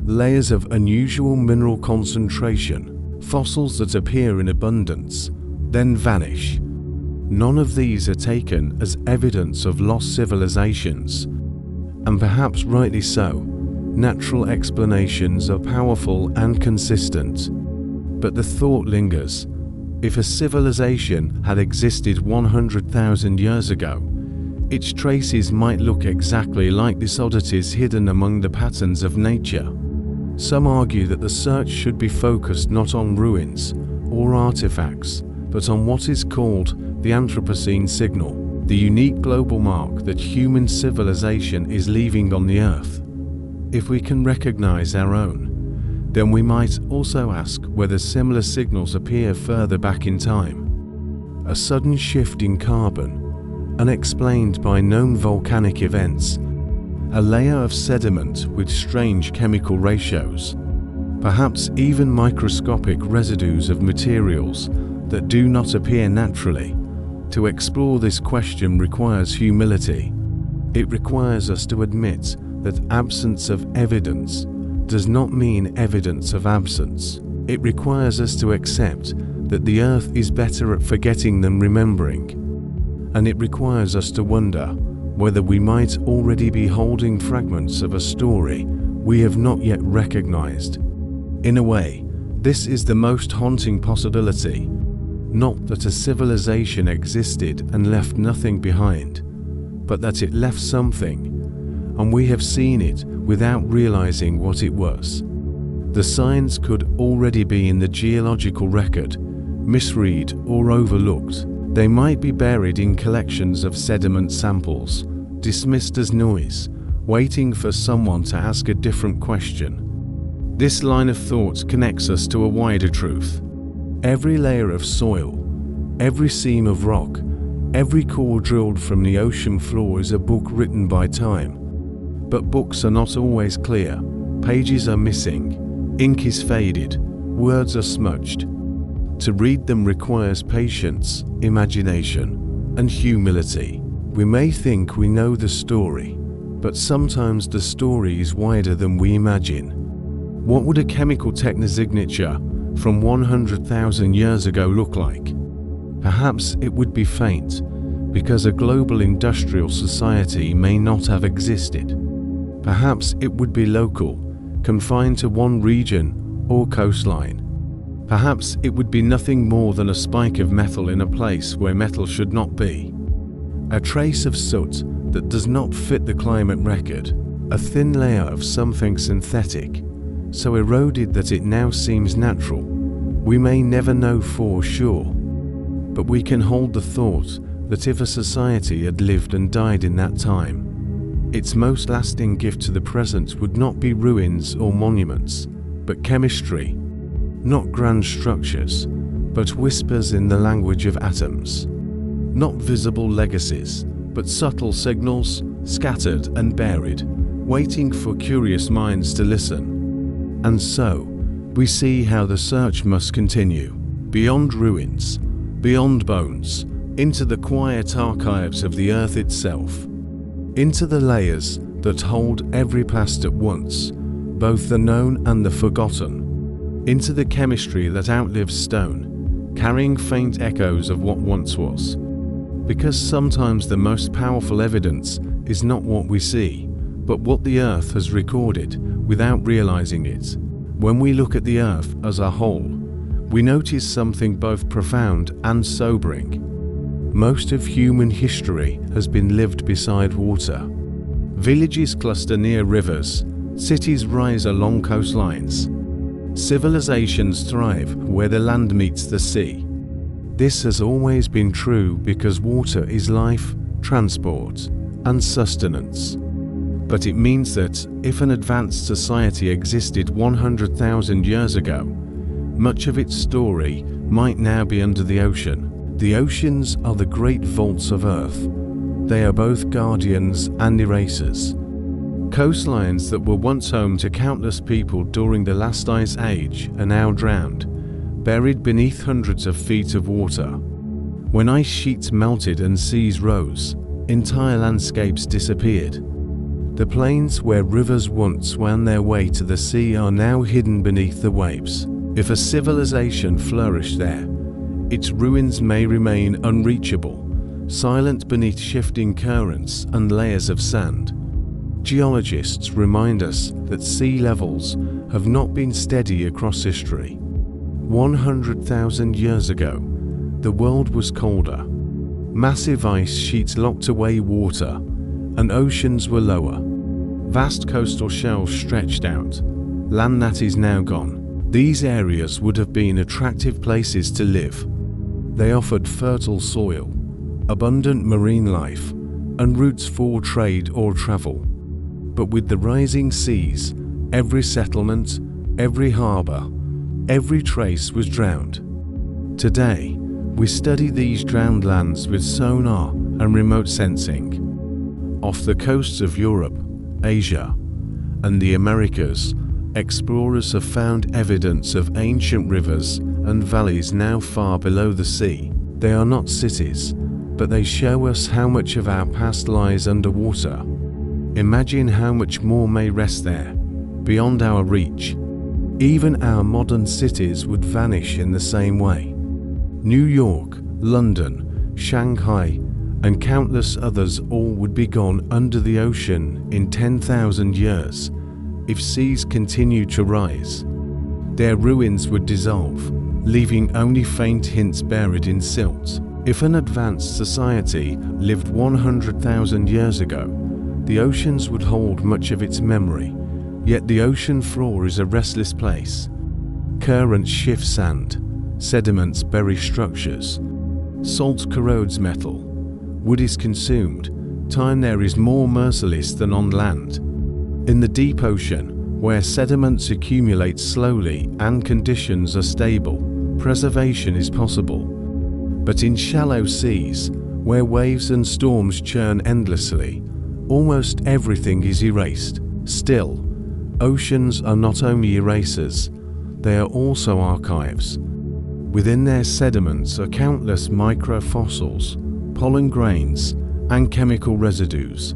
layers of unusual mineral concentration, fossils that appear in abundance, then vanish. None of these are taken as evidence of lost civilizations, and perhaps rightly so. Natural explanations are powerful and consistent, but the thought lingers. If a civilization had existed 100,000 years ago, its traces might look exactly like these oddities hidden among the patterns of nature. Some argue that the search should be focused not on ruins or artifacts, but on what is called the Anthropocene signal, the unique global mark that human civilization is leaving on the Earth. If we can recognize our own, then we might also ask whether similar signals appear further back in time. A sudden shift in carbon, unexplained by known volcanic events, a layer of sediment with strange chemical ratios, perhaps even microscopic residues of materials that do not appear naturally. To explore this question requires humility. It requires us to admit that absence of evidence does not mean evidence of absence. It requires us to accept that the Earth is better at forgetting than remembering. And it requires us to wonder whether we might already be holding fragments of a story we have not yet recognized. In a way, this is the most haunting possibility. Not that a civilization existed and left nothing behind, but that it left something, and we have seen it without realizing what it was. The signs could already be in the geological record, misread or overlooked. They might be buried in collections of sediment samples, dismissed as noise, waiting for someone to ask a different question. This line of thought connects us to a wider truth. Every layer of soil, every seam of rock, every core drilled from the ocean floor is a book written by time. But books are not always clear. Pages are missing, ink is faded, words are smudged. To read them requires patience, imagination, and humility. We may think we know the story, but sometimes the story is wider than we imagine. What would a chemical technosignature from 100,000 years ago look like? Perhaps it would be faint, because a global industrial society may not have existed. Perhaps it would be local, confined to one region or coastline. Perhaps it would be nothing more than a spike of metal in a place where metal should not be. A trace of soot that does not fit the climate record, a thin layer of something synthetic, so eroded that it now seems natural. We may never know for sure. but we can hold the thought that if a society had lived and died in that time, its most lasting gift to the present would not be ruins or monuments, but chemistry, not grand structures, but whispers in the language of atoms, not visible legacies, but subtle signals, scattered and buried, waiting for curious minds to listen. And so, we see how the search must continue, beyond ruins, beyond bones, into the quiet archives of the earth itself, into the layers that hold every past at once, both the known and the forgotten, into the chemistry that outlives stone, carrying faint echoes of what once was. Because sometimes the most powerful evidence is not what we see, but what the earth has recorded without realizing it. When we look at the earth as a whole, we notice something both profound and sobering. Most of human history has been lived beside water. Villages cluster near rivers, cities rise along coastlines. Civilizations thrive where the land meets the sea. This has always been true because water is life, transport, and sustenance. But it means that if an advanced society existed 100,000 years ago, much of its story might now be under the ocean. The oceans are the great vaults of Earth. They are both guardians and erasers. Coastlines that were once home to countless people during the last ice age are now drowned, buried beneath hundreds of feet of water. When ice sheets melted and seas rose, entire landscapes disappeared. The plains where rivers once wound their way to the sea are now hidden beneath the waves. If a civilization flourished there, its ruins may remain unreachable, silent beneath shifting currents and layers of sand. Geologists remind us that sea levels have not been steady across history. 100,000 years ago, the world was colder. Massive ice sheets locked away water, and oceans were lower. Vast coastal shelves stretched out, land that is now gone. These areas would have been attractive places to live. They offered fertile soil, abundant marine life, and routes for trade or travel. But with the rising seas, every settlement, every harbour, every trace was drowned. Today, we study these drowned lands with sonar and remote sensing. Off the coasts of Europe, Asia, and the Americas, explorers have found evidence of ancient rivers and valleys now far below the sea. They are not cities, but they show us how much of our past lies underwater. Imagine how much more may rest there, beyond our reach. Even our modern cities would vanish in the same way. New York, London, Shanghai, and countless others all would be gone under the ocean in 10,000 years if seas continued to rise. Their ruins would dissolve, leaving only faint hints buried in silt. If an advanced society lived 100,000 years ago, the oceans would hold much of its memory, yet the ocean floor is a restless place. Currents shift sand, sediments bury structures, salt corrodes metal, wood is consumed. Time there is more merciless than on land. In the deep ocean, where sediments accumulate slowly and conditions are stable, preservation is possible. But in shallow seas, where waves and storms churn endlessly, almost everything is erased. Still, oceans are not only erasers, they are also archives. Within their sediments are countless microfossils, pollen grains, and chemical residues.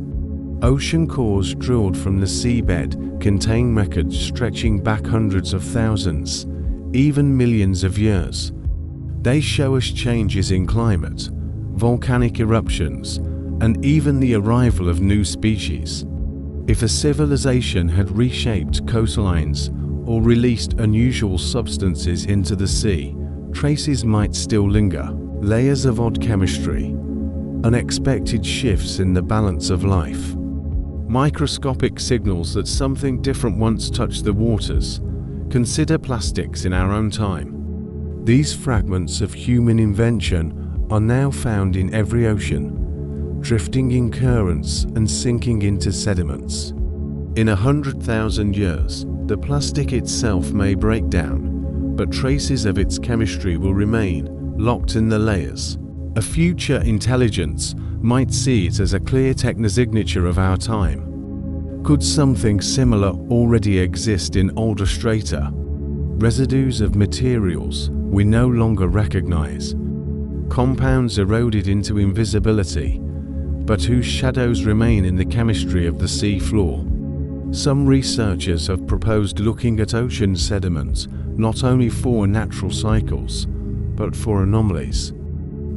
Ocean cores drilled from the seabed contain records stretching back hundreds of thousands, even millions of years. They show us changes in climate, volcanic eruptions, and even the arrival of new species. If a civilization had reshaped coastlines or released unusual substances into the sea, traces might still linger. Layers of odd chemistry, unexpected shifts in the balance of life, microscopic signals that something different once touched the waters. Consider plastics in our own time. These fragments of human invention are now found in every ocean, drifting in currents and sinking into sediments. In 100,000 years, the plastic itself may break down, but traces of its chemistry will remain locked in the layers. A future intelligence might see it as a clear technosignature of our time. Could something similar already exist in older strata? Residues of materials we no longer recognize, compounds eroded into invisibility, but whose shadows remain in the chemistry of the sea floor. Some researchers have proposed looking at ocean sediment not only for natural cycles, but for anomalies.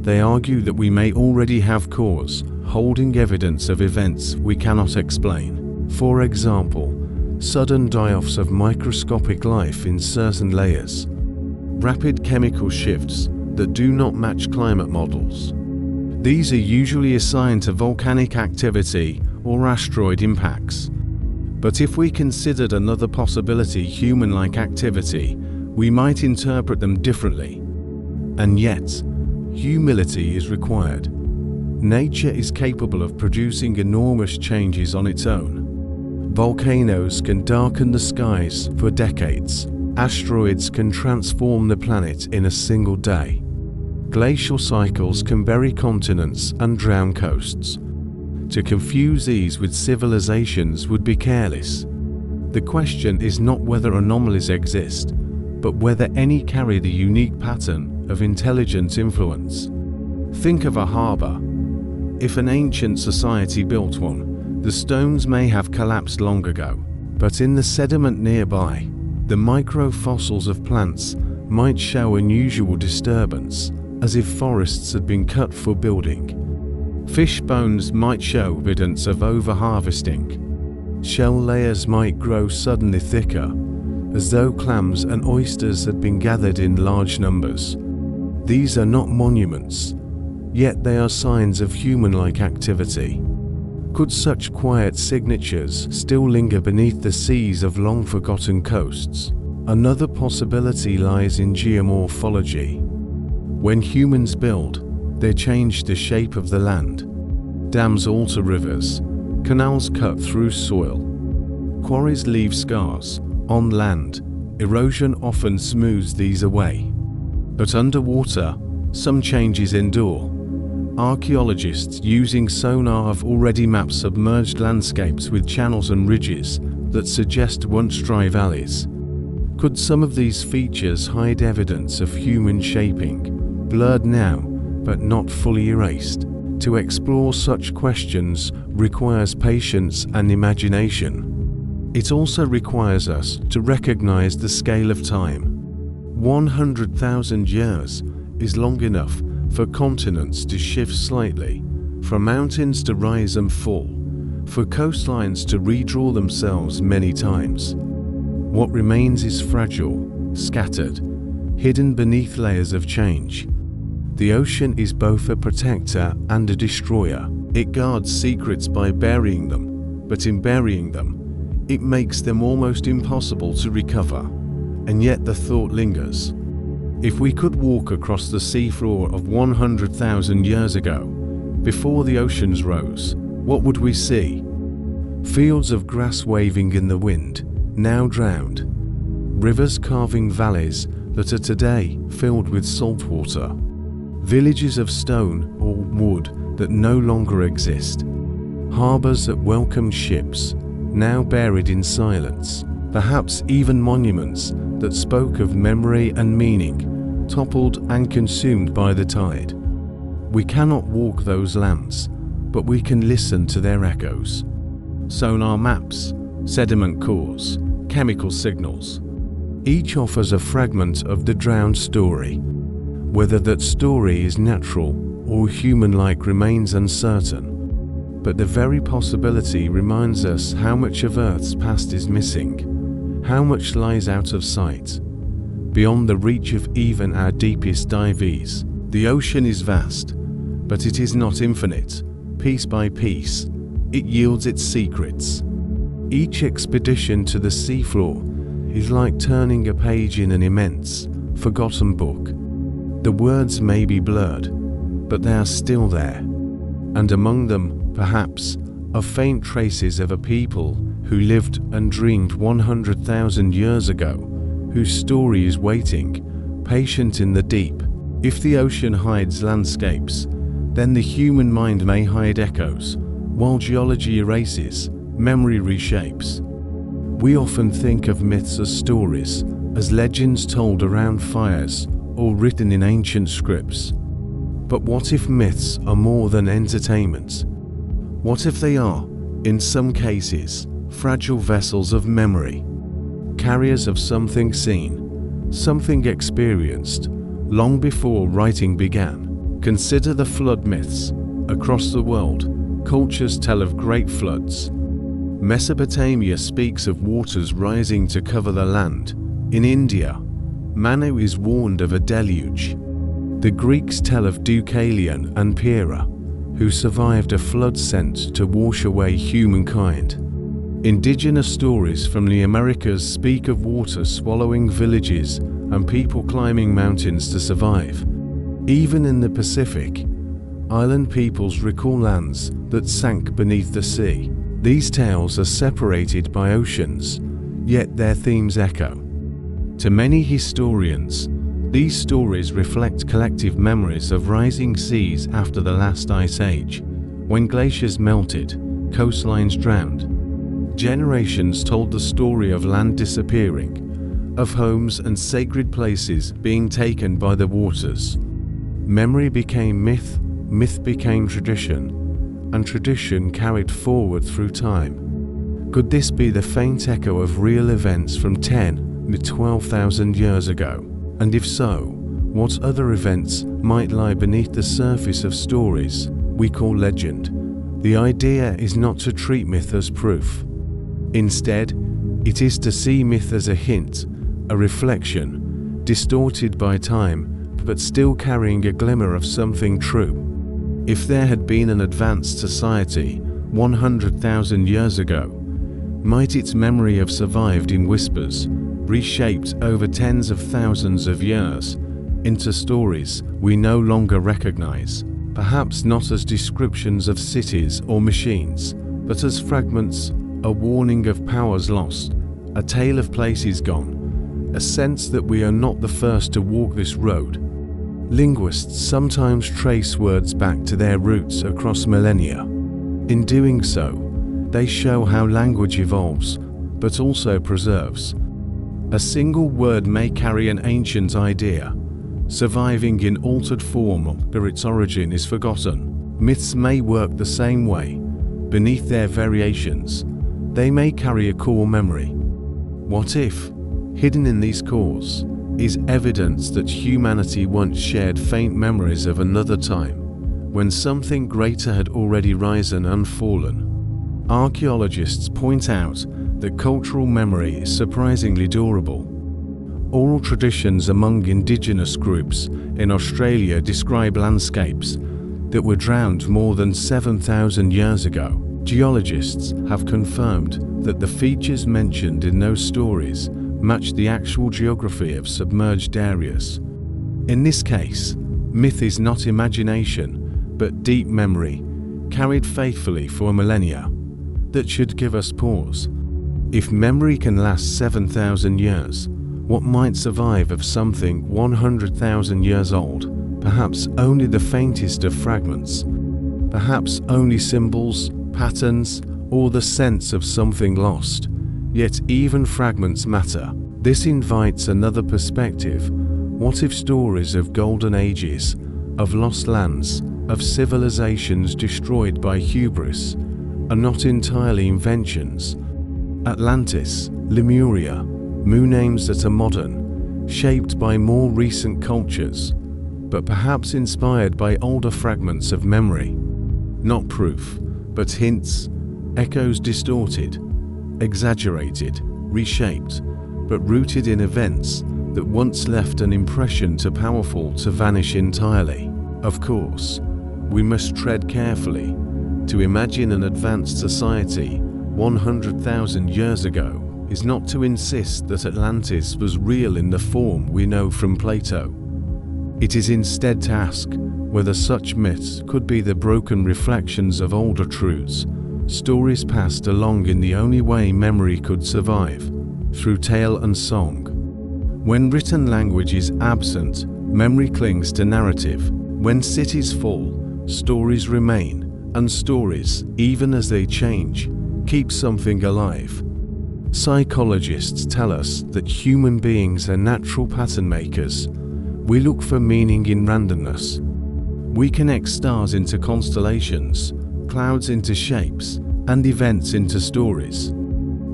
They argue that we may already have cores holding evidence of events we cannot explain. For example, sudden die-offs of microscopic life in certain layers, rapid chemical shifts that do not match climate models. These are usually assigned to volcanic activity or asteroid impacts. But if we considered another possibility, human-like activity, we might interpret them differently. And yet, humility is required. Nature is capable of producing enormous changes on its own. Volcanoes can darken the skies for decades. Asteroids can transform the planet in a single day. Glacial cycles can bury continents and drown coasts. To confuse these with civilizations would be careless. The question is not whether anomalies exist, but whether any carry the unique pattern of intelligent influence. Think of a harbor. If an ancient society built one, the stones may have collapsed long ago, but in the sediment nearby, the microfossils of plants might show unusual disturbance, as if forests had been cut for building. Fish bones might show evidence of over-harvesting. Shell layers might grow suddenly thicker, as though clams and oysters had been gathered in large numbers. These are not monuments, yet they are signs of human-like activity. Could such quiet signatures still linger beneath the seas of long-forgotten coasts? Another possibility lies in geomorphology. When humans build, they change the shape of the land. Dams alter rivers, canals cut through soil. Quarries leave scars on land. Erosion often smooths these away. But underwater, some changes endure. Archaeologists using sonar have already mapped submerged landscapes with channels and ridges that suggest once dry valleys. Could some of these features hide evidence of human shaping, blurred now but not fully erased? To explore such questions requires patience and imagination. It also requires us to recognize the scale of time. 100,000 years is long enough for continents to shift slightly, for mountains to rise and fall, for coastlines to redraw themselves many times. What remains is fragile, scattered, hidden beneath layers of change. The ocean is both a protector and a destroyer. It guards secrets by burying them, but in burying them, it makes them almost impossible to recover. And yet the thought lingers. If we could walk across the seafloor of 100,000 years ago, before the oceans rose, what would we see? Fields of grass waving in the wind, now drowned. Rivers carving valleys that are today filled with salt water. Villages of stone or wood that no longer exist. Harbors that welcomed ships, now buried in silence. Perhaps even monuments that spoke of memory and meaning, toppled and consumed by the tide. We cannot walk those lands, but we can listen to their echoes. Sonar maps, sediment cores, chemical signals. Each offers a fragment of the drowned story. Whether that story is natural or human-like remains uncertain. But the very possibility reminds us how much of Earth's past is missing, how much lies out of sight, beyond the reach of even our deepest dives. The ocean is vast, but it is not infinite. Piece by piece, it yields its secrets. Each expedition to the seafloor is like turning a page in an immense, forgotten book. The words may be blurred, but they are still there. And among them, perhaps, are faint traces of a people who lived and dreamed 100,000 years ago, whose story is waiting, patient in the deep. If the ocean hides landscapes, then the human mind may hide echoes. While geology erases, memory reshapes. We often think of myths as stories, as legends told around fires or written in ancient scripts. But what if myths are more than entertainment? What if they are, in some cases, fragile vessels of memory, carriers of something seen, something experienced, long before writing began? Consider the flood myths. Across the world, cultures tell of great floods. Mesopotamia speaks of waters rising to cover the land. In India, Manu is warned of a deluge. The Greeks tell of Deucalion and Pyrrha, who survived a flood sent to wash away humankind. Indigenous stories from the Americas speak of water swallowing villages and people climbing mountains to survive. Even in the Pacific, island peoples recall lands that sank beneath the sea. These tales are separated by oceans, yet their themes echo. To many historians, these stories reflect collective memories of rising seas after the last ice age, when glaciers melted, coastlines drowned. Generations told the story of land disappearing, of homes and sacred places being taken by the waters. Memory became myth, myth became tradition, and tradition carried forward through time. Could this be the faint echo of real events from 10 to 12,000 years ago? And if so, what other events might lie beneath the surface of stories we call legend? The idea is not to treat myth as proof. Instead, it is to see myth as a hint, a reflection, distorted by time, but still carrying a glimmer of something true. If there had been an advanced society 100,000 years ago, might its memory have survived in whispers, reshaped over tens of thousands of years into stories we no longer recognize, perhaps not as descriptions of cities or machines, but as fragments, a warning of powers lost, a tale of places gone, a sense that we are not the first to walk this road. Linguists sometimes trace words back to their roots across millennia. In doing so, they show how language evolves, but also preserves. A single word may carry an ancient idea, surviving in altered form after its origin is forgotten. Myths may work the same way. Beneath their variations, they may carry a core memory. What if, hidden in these cores, is evidence that humanity once shared faint memories of another time, when something greater had already risen and fallen? Archaeologists point out that cultural memory is surprisingly durable. Oral traditions among indigenous groups in Australia describe landscapes that were drowned more than 7,000 years ago. Geologists have confirmed that the features mentioned in those stories match the actual geography of submerged areas. In this case, myth is not imagination, but deep memory, carried faithfully for millennia, that should give us pause. If memory can last 7,000 years, what might survive of something 100,000 years old? Perhaps only the faintest of fragments, perhaps only symbols, patterns, or the sense of something lost. Yet even fragments matter. This invites another perspective. What if stories of golden ages, of lost lands, of civilizations destroyed by hubris, are not entirely inventions? Atlantis, Lemuria, moon names that are modern, shaped by more recent cultures, but perhaps inspired by older fragments of memory. Not proof, but hints, echoes distorted, exaggerated, reshaped, but rooted in events that once left an impression too powerful to vanish entirely. Of course, we must tread carefully. To imagine an advanced society 100,000 years ago is not to insist that Atlantis was real in the form we know from Plato. It is instead to ask, whether such myths could be the broken reflections of older truths, stories passed along in the only way memory could survive, through tale and song. When written language is absent, memory clings to narrative. When cities fall, stories remain, and stories, even as they change, keep something alive. Psychologists tell us that human beings are natural pattern makers. We look for meaning in randomness. We connect stars into constellations, clouds into shapes, and events into stories.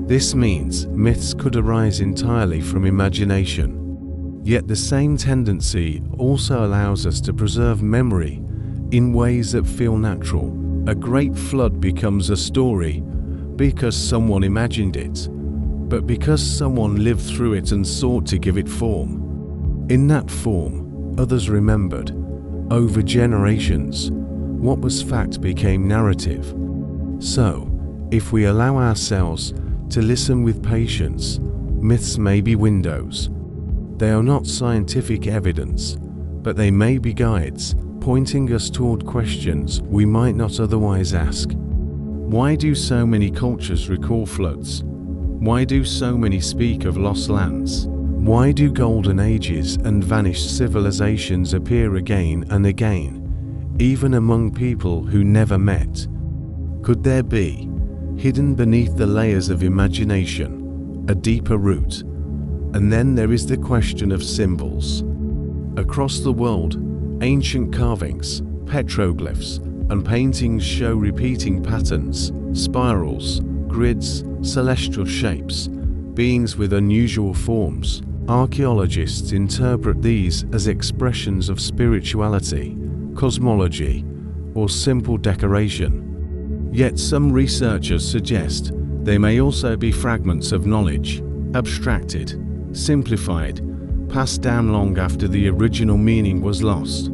This means myths could arise entirely from imagination. Yet the same tendency also allows us to preserve memory in ways that feel natural. A great flood becomes a story because someone imagined it, but because someone lived through it and sought to give it form. In that form, others remembered. Over generations, what was fact became narrative. So, if we allow ourselves to listen with patience, myths may be windows. They are not scientific evidence, but they may be guides, pointing us toward questions we might not otherwise ask. Why do so many cultures recall floods? Why do so many speak of lost lands? Why do golden ages and vanished civilizations appear again and again, even among people who never met? Could there be, hidden beneath the layers of imagination, a deeper root? And then there is the question of symbols. Across the world, ancient carvings, petroglyphs, and paintings show repeating patterns, spirals, grids, celestial shapes, beings with unusual forms. Archaeologists interpret these as expressions of spirituality, cosmology, or simple decoration. Yet some researchers suggest they may also be fragments of knowledge, abstracted, simplified, passed down long after the original meaning was lost.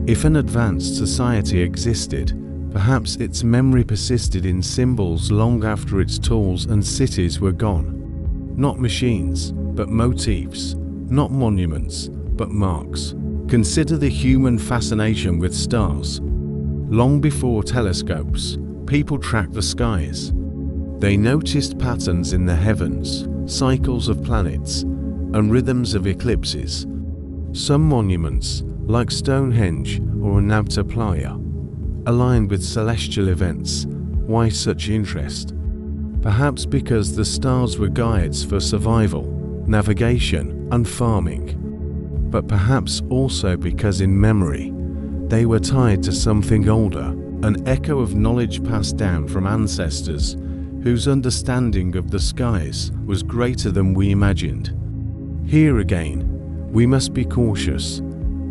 If an advanced society existed, perhaps its memory persisted in symbols long after its tools and cities were gone. Not machines, but motifs. Not monuments, but marks. Consider the human fascination with stars. Long before telescopes, people tracked the skies. They noticed patterns in the heavens, cycles of planets, and rhythms of eclipses. Some monuments, like Stonehenge or Nabta Playa, aligned with celestial events. Why such interest? Perhaps because the stars were guides for survival, navigation, and farming. But perhaps also because in memory, they were tied to something older, an echo of knowledge passed down from ancestors whose understanding of the skies was greater than we imagined. Here again, we must be cautious.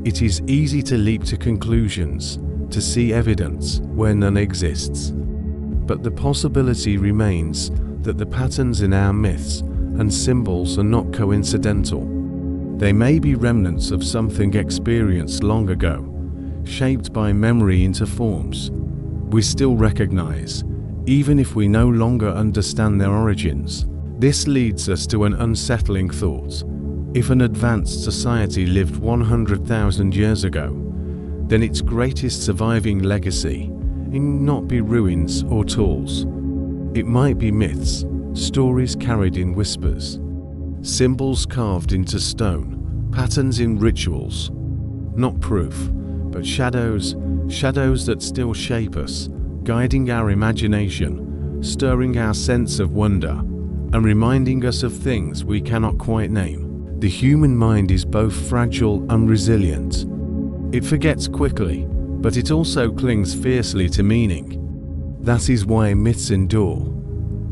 It is easy to leap to conclusions, to see evidence where none exists. But the possibility remains that the patterns in our myths and symbols are not coincidental. They may be remnants of something experienced long ago, shaped by memory into forms we still recognize, even if we no longer understand their origins. This leads us to an unsettling thought. If an advanced society lived 100,000 years ago, then its greatest surviving legacy may not be ruins or tools. It might be myths, stories carried in whispers, symbols carved into stone, patterns in rituals. Not proof, but shadows that still shape us, guiding our imagination, stirring our sense of wonder, and reminding us of things we cannot quite name. The human mind is both fragile and resilient. It forgets quickly, but it also clings fiercely to meaning. That is why myths endure.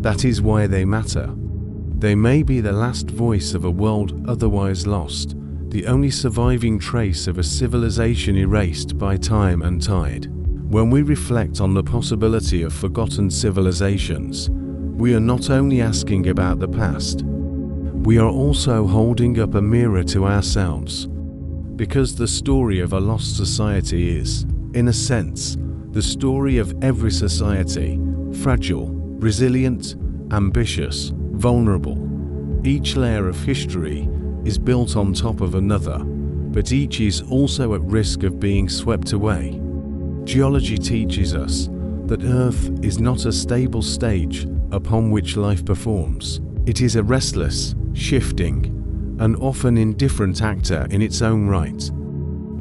That is why they matter. They may be the last voice of a world otherwise lost, the only surviving trace of a civilization erased by time and tide. When we reflect on the possibility of forgotten civilizations, we are not only asking about the past, we are also holding up a mirror to ourselves. Because the story of a lost society is, in a sense, the story of every society, fragile, resilient, ambitious, vulnerable. Each layer of history is built on top of another, but each is also at risk of being swept away. Geology teaches us that Earth is not a stable stage upon which life performs. It is a restless, shifting, and often indifferent actor in its own right.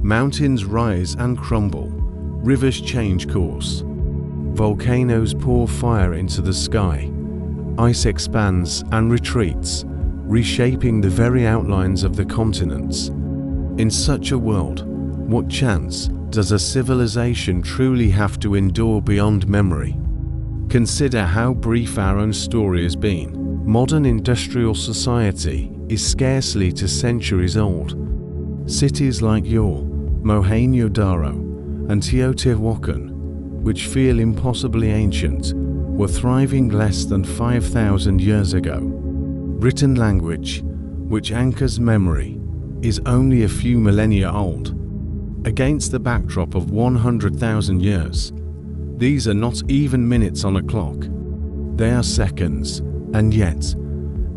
Mountains rise and crumble, rivers change course, volcanoes pour fire into the sky, ice expands and retreats, reshaping the very outlines of the continents. In such a world, what chance does a civilization truly have to endure beyond memory? Consider how brief our own story has been. Modern industrial society is scarcely 2 centuries old. Cities like Ur, Mohenjo-Daro, and Teotihuacan, which feel impossibly ancient, were thriving less than 5,000 years ago. Written language, which anchors memory, is only a few millennia old. Against the backdrop of 100,000 years, these are not even minutes on a clock. They are seconds, and yet,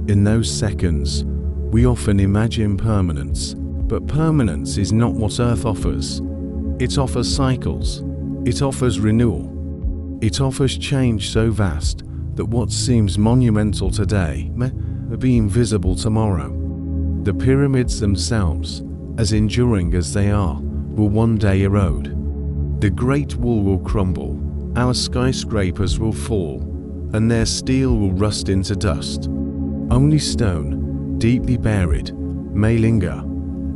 in those seconds, we often imagine permanence. But permanence is not what Earth offers. It offers cycles. It offers renewal. It offers change so vast that what seems monumental today may be invisible tomorrow. The pyramids themselves, as enduring as they are, will one day erode. The Great Wall will crumble, our skyscrapers will fall, and their steel will rust into dust. Only stone, deeply buried, may linger,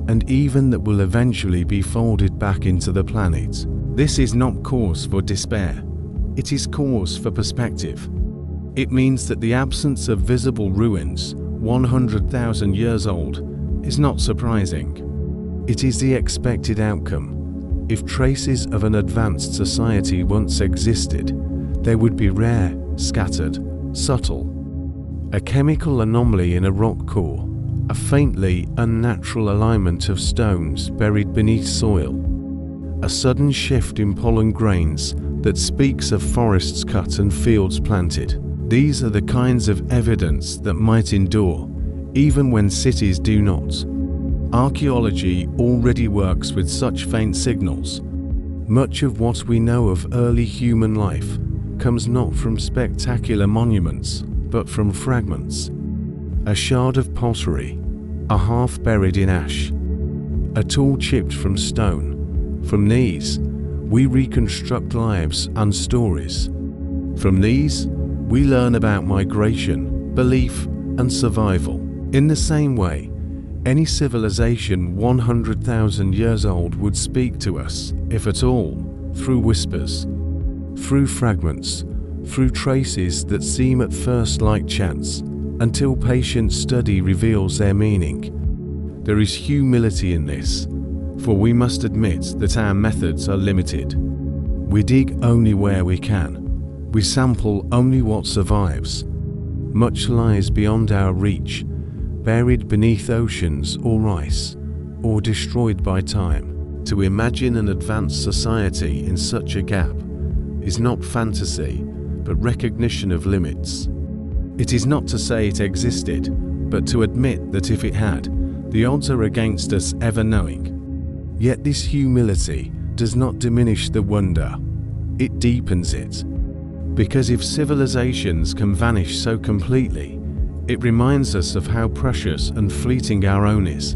and even that will eventually be folded back into the planet. This is not cause for despair. It is cause for perspective. It means that the absence of visible ruins, 100,000 years old, is not surprising. It is the expected outcome. If traces of an advanced society once existed, they would be rare, scattered, subtle. A chemical anomaly in a rock core, a faintly unnatural alignment of stones buried beneath soil, a sudden shift in pollen grains that speaks of forests cut and fields planted. These are the kinds of evidence that might endure, even when cities do not. Archaeology already works with such faint signals. Much of what we know of early human life comes not from spectacular monuments, but from fragments. A shard of pottery, a half buried in ash, a tool chipped from stone. From these, we reconstruct lives and stories. From these, we learn about migration, belief, and survival. In the same way, any civilization 100,000 years old would speak to us, if at all, through whispers, through fragments, through traces that seem at first like chance, until patient study reveals their meaning. There is humility in this, for we must admit that our methods are limited. We dig only where we can. We sample only what survives. Much lies beyond our reach, buried beneath oceans or ice, or destroyed by time. To imagine an advanced society in such a gap is not fantasy, but recognition of limits. It is not to say it existed, but to admit that if it had, the odds are against us ever knowing. Yet this humility does not diminish the wonder, it deepens it. Because if civilizations can vanish so completely, it reminds us of how precious and fleeting our own is.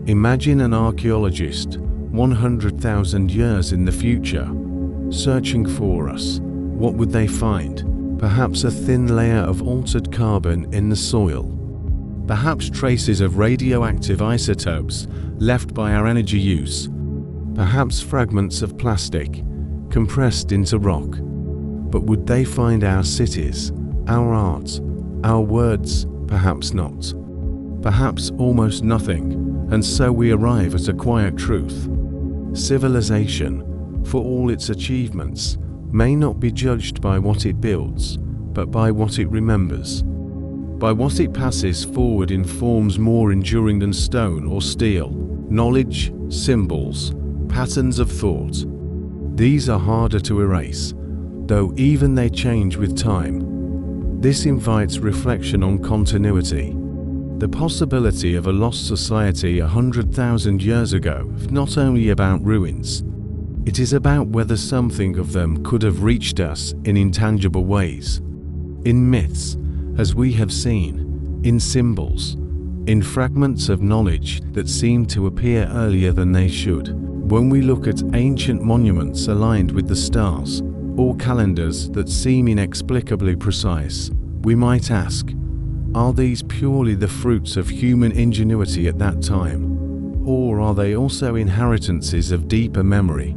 Imagine an archaeologist 100,000 years in the future, searching for us. What would they find? Perhaps a thin layer of altered carbon in the soil. Perhaps traces of radioactive isotopes left by our energy use. Perhaps fragments of plastic compressed into rock. But would they find our cities, our art, our words? Perhaps not. Perhaps almost nothing, and so we arrive at a quiet truth. Civilization, for all its achievements, may not be judged by what it builds, but by what it remembers. By what it passes forward in forms more enduring than stone or steel. Knowledge, symbols, patterns of thought. These are harder to erase, though even they change with time. This invites reflection on continuity. The possibility of a lost society 100,000 years ago is not only about ruins, it is about whether something of them could have reached us in intangible ways. In myths, as we have seen, in symbols, in fragments of knowledge that seem to appear earlier than they should. When we look at ancient monuments aligned with the stars, or calendars that seem inexplicably precise, we might ask, are these purely the fruits of human ingenuity at that time? Or are they also inheritances of deeper memory?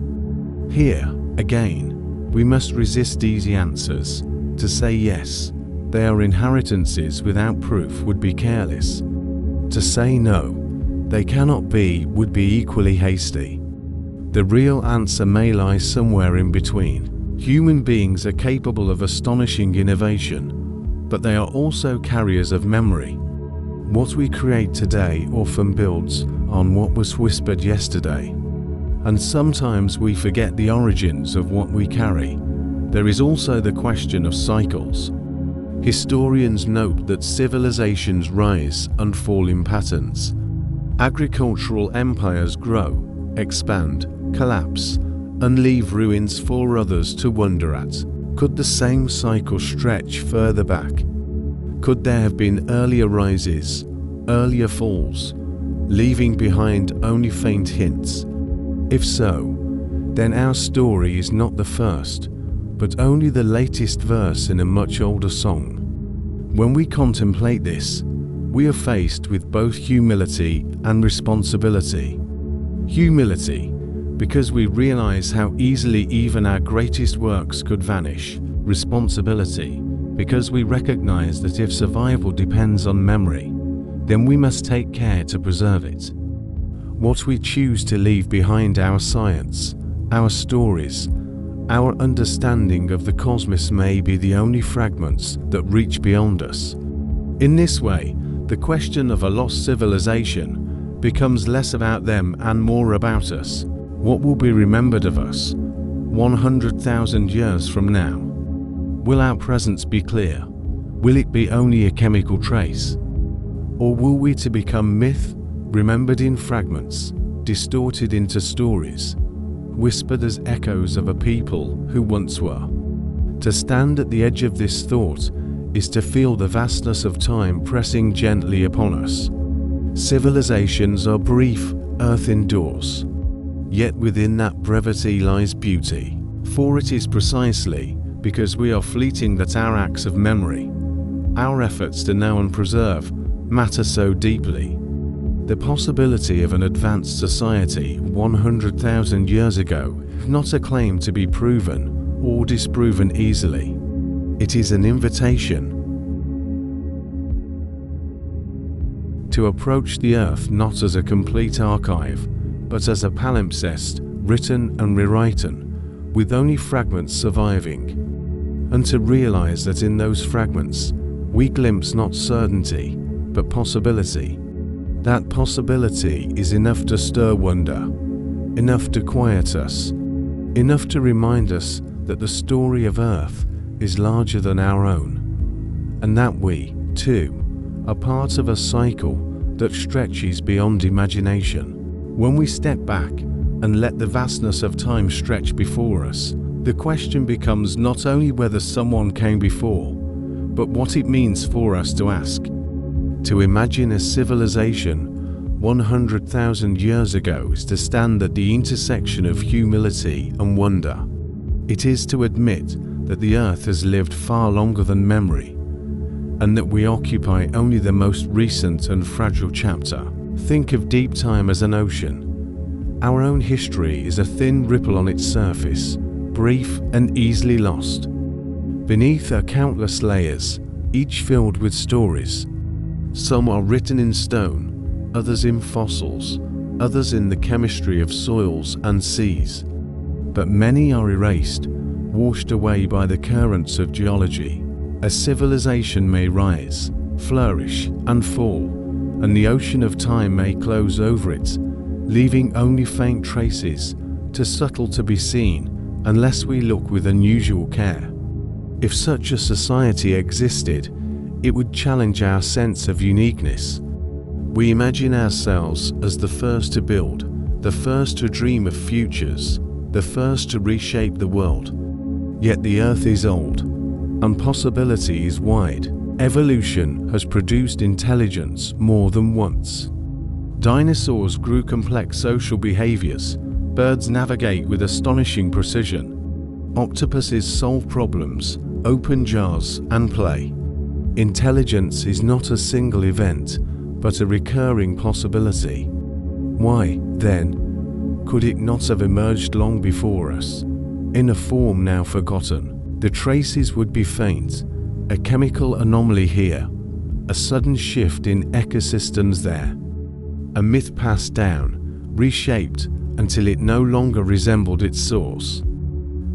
Here, again, we must resist easy answers. To say yes, they are inheritances without proof would be careless. To say no, they cannot be would be equally hasty. The real answer may lie somewhere in between. Human beings are capable of astonishing innovation, but they are also carriers of memory. What we create today often builds on what was whispered yesterday. And sometimes we forget the origins of what we carry. There is also the question of cycles. Historians note that civilizations rise and fall in patterns. Agricultural empires grow, expand, collapse, and leave ruins for others to wonder at. Could the same cycle stretch further back? Could there have been earlier rises, earlier falls, leaving behind only faint hints? If so, then our story is not the first, but only the latest verse in a much older song. When we contemplate this, we are faced with both humility and responsibility. Humility, because we realize how easily even our greatest works could vanish. Responsibility, because we recognize that if survival depends on memory, then we must take care to preserve it. What we choose to leave behind, our science, our stories, our understanding of the cosmos, may be the only fragments that reach beyond us. In this way, the question of a lost civilization becomes less about them and more about us. What will be remembered of us 100,000 years from now? Will our presence be clear? Will it be only a chemical trace? Or will we to become myth, remembered in fragments, distorted into stories, whispered as echoes of a people who once were? To stand at the edge of this thought is to feel the vastness of time pressing gently upon us. Civilizations are brief, earth endures. Yet within that brevity lies beauty. For it is precisely because we are fleeting that our acts of memory, our efforts to know and preserve, matter so deeply. The possibility of an advanced society 100,000 years ago is not a claim to be proven or disproven easily. It is an invitation to approach the earth not as a complete archive, but as a palimpsest, written and rewritten, with only fragments surviving, and to realize that in those fragments we glimpse not certainty, but possibility. That possibility is enough to stir wonder, enough to quiet us, enough to remind us that the story of Earth is larger than our own, and that we, too, are part of a cycle that stretches beyond imagination. When we step back and let the vastness of time stretch before us, the question becomes not only whether someone came before, but what it means for us to ask. To imagine a civilization 100,000 years ago is to stand at the intersection of humility and wonder. It is to admit that the earth has lived far longer than memory, and that we occupy only the most recent and fragile chapter. Think of deep time as an ocean. Our own history is a thin ripple on its surface, brief and easily lost. Beneath are countless layers, each filled with stories. Some are written in stone, others in fossils, others in the chemistry of soils and seas. But many are erased, washed away by the currents of geology. A civilization may rise, flourish, and fall, and the ocean of time may close over it, leaving only faint traces, too subtle to be seen unless we look with unusual care. If such a society existed, it would challenge our sense of uniqueness, We imagine ourselves as the first to build, the first to dream of futures, the first to reshape the world. Yet the earth is old, and possibility is wide. Evolution has produced intelligence more than once. Dinosaurs grew complex social behaviors. Birds navigate with astonishing precision. Octopuses solve problems, open jars, and play. Intelligence is not a single event, but a recurring possibility. Why, then, could it not have emerged long before us, in a form now forgotten? The traces would be faint, a chemical anomaly here, a sudden shift in ecosystems there, a myth passed down, reshaped until it no longer resembled its source.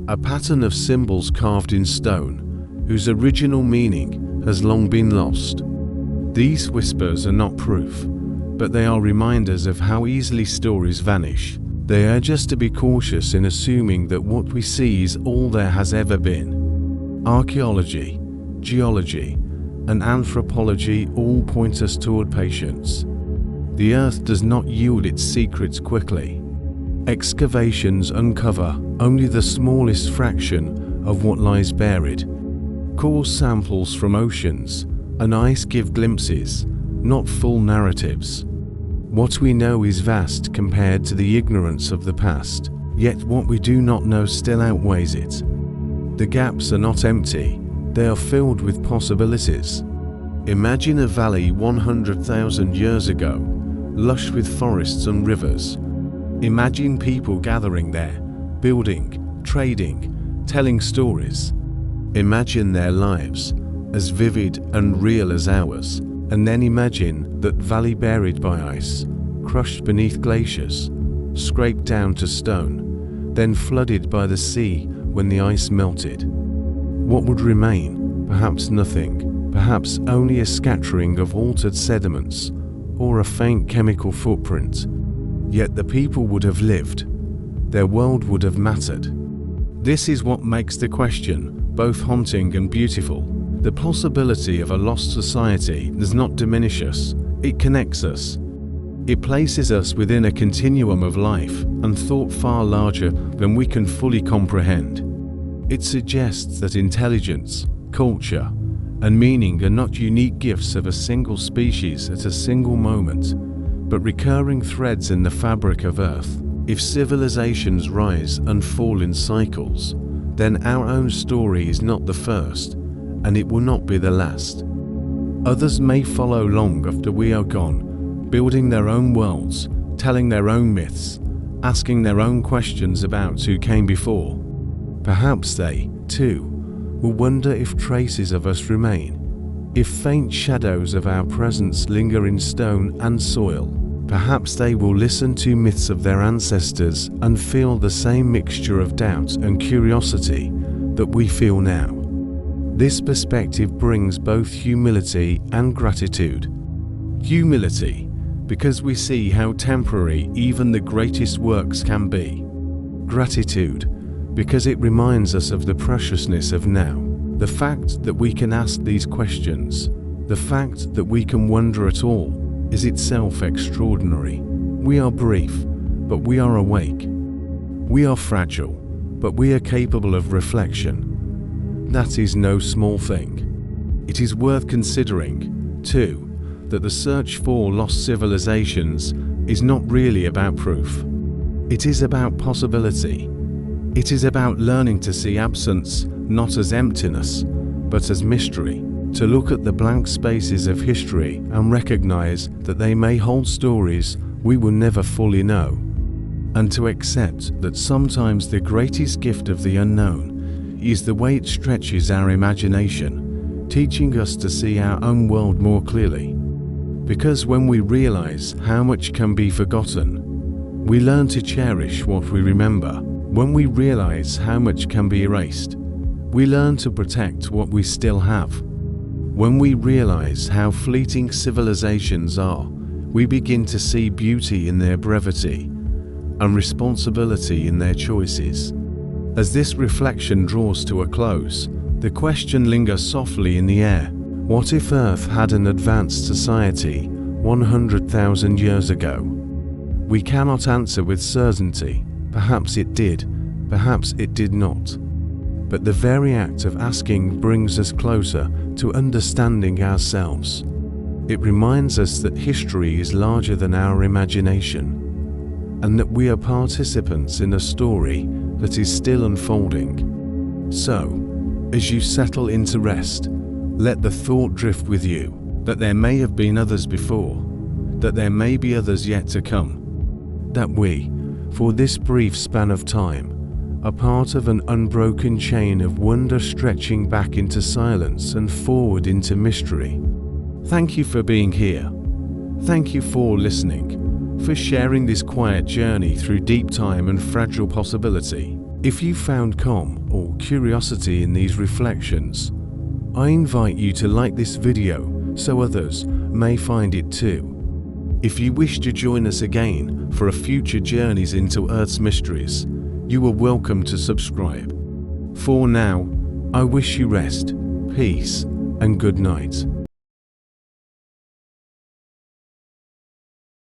A pattern of symbols carved in stone, whose original meaning has long been lost. These whispers are not proof, but they are reminders of how easily stories vanish. They urge us to be cautious in assuming that what we see is all there has ever been. Archaeology, geology, and anthropology all point us toward patience. The earth does not yield its secrets quickly. Excavations uncover only the smallest fraction of what lies buried. Core samples from oceans and ice give glimpses, not full narratives. What we know is vast compared to the ignorance of the past, yet what we do not know still outweighs it. The gaps are not empty, they are filled with possibilities. Imagine a valley 100,000 years ago, lush with forests and rivers. Imagine people gathering there, building, trading, telling stories. Imagine their lives, as vivid and real as ours, and then imagine that valley buried by ice, crushed beneath glaciers, scraped down to stone, then flooded by the sea when the ice melted. What would remain? Perhaps nothing, perhaps only a scattering of altered sediments, or a faint chemical footprint. Yet the people would have lived. Their world would have mattered. This is what makes the question both haunting and beautiful. The possibility of a lost society does not diminish us, it connects us. It places us within a continuum of life and thought far larger than we can fully comprehend. It suggests that intelligence, culture, and meaning are not unique gifts of a single species at a single moment, but recurring threads in the fabric of Earth. If civilizations rise and fall in cycles, then our own story is not the first, and it will not be the last. Others may follow long after we are gone, building their own worlds, telling their own myths, asking their own questions about who came before. Perhaps they, too, will wonder if traces of us remain, if faint shadows of our presence linger in stone and soil. Perhaps they will listen to myths of their ancestors and feel the same mixture of doubt and curiosity that we feel now. This perspective brings both humility and gratitude. Humility, because we see how temporary even the greatest works can be. Gratitude, because it reminds us of the preciousness of now. The fact that we can ask these questions, the fact that we can wonder at all, is itself extraordinary. We are brief, but we are awake. We are fragile, but we are capable of reflection. That is no small thing. It is worth considering, too, that the search for lost civilizations is not really about proof. It is about possibility. It is about learning to see absence not as emptiness, but as mystery. To look at the blank spaces of history and recognize that they may hold stories we will never fully know. And to accept that sometimes the greatest gift of the unknown is the way it stretches our imagination, teaching us to see our own world more clearly. Because when we realize how much can be forgotten, we learn to cherish what we remember. When we realize how much can be erased, we learn to protect what we still have. When we realize how fleeting civilizations are, we begin to see beauty in their brevity and responsibility in their choices. As this reflection draws to a close, the question lingers softly in the air. What if Earth had an advanced society, 100,000 years ago? We cannot answer with certainty. Perhaps it did, perhaps it did not. But the very act of asking brings us closer to understanding ourselves. It reminds us that history is larger than our imagination, and that we are participants in a story that is still unfolding. So, as you settle into rest, let the thought drift with you that there may have been others before, that there may be others yet to come, that we, for this brief span of time, are part of an unbroken chain of wonder stretching back into silence and forward into mystery. Thank you for being here. Thank you for listening, for sharing this quiet journey through deep time and fragile possibility. If you found calm or curiosity in these reflections, I invite you to like this video so others may find it too. If you wish to join us again for a future journeys into Earth's mysteries, you are welcome to subscribe. For now, I wish you rest, peace, and good night.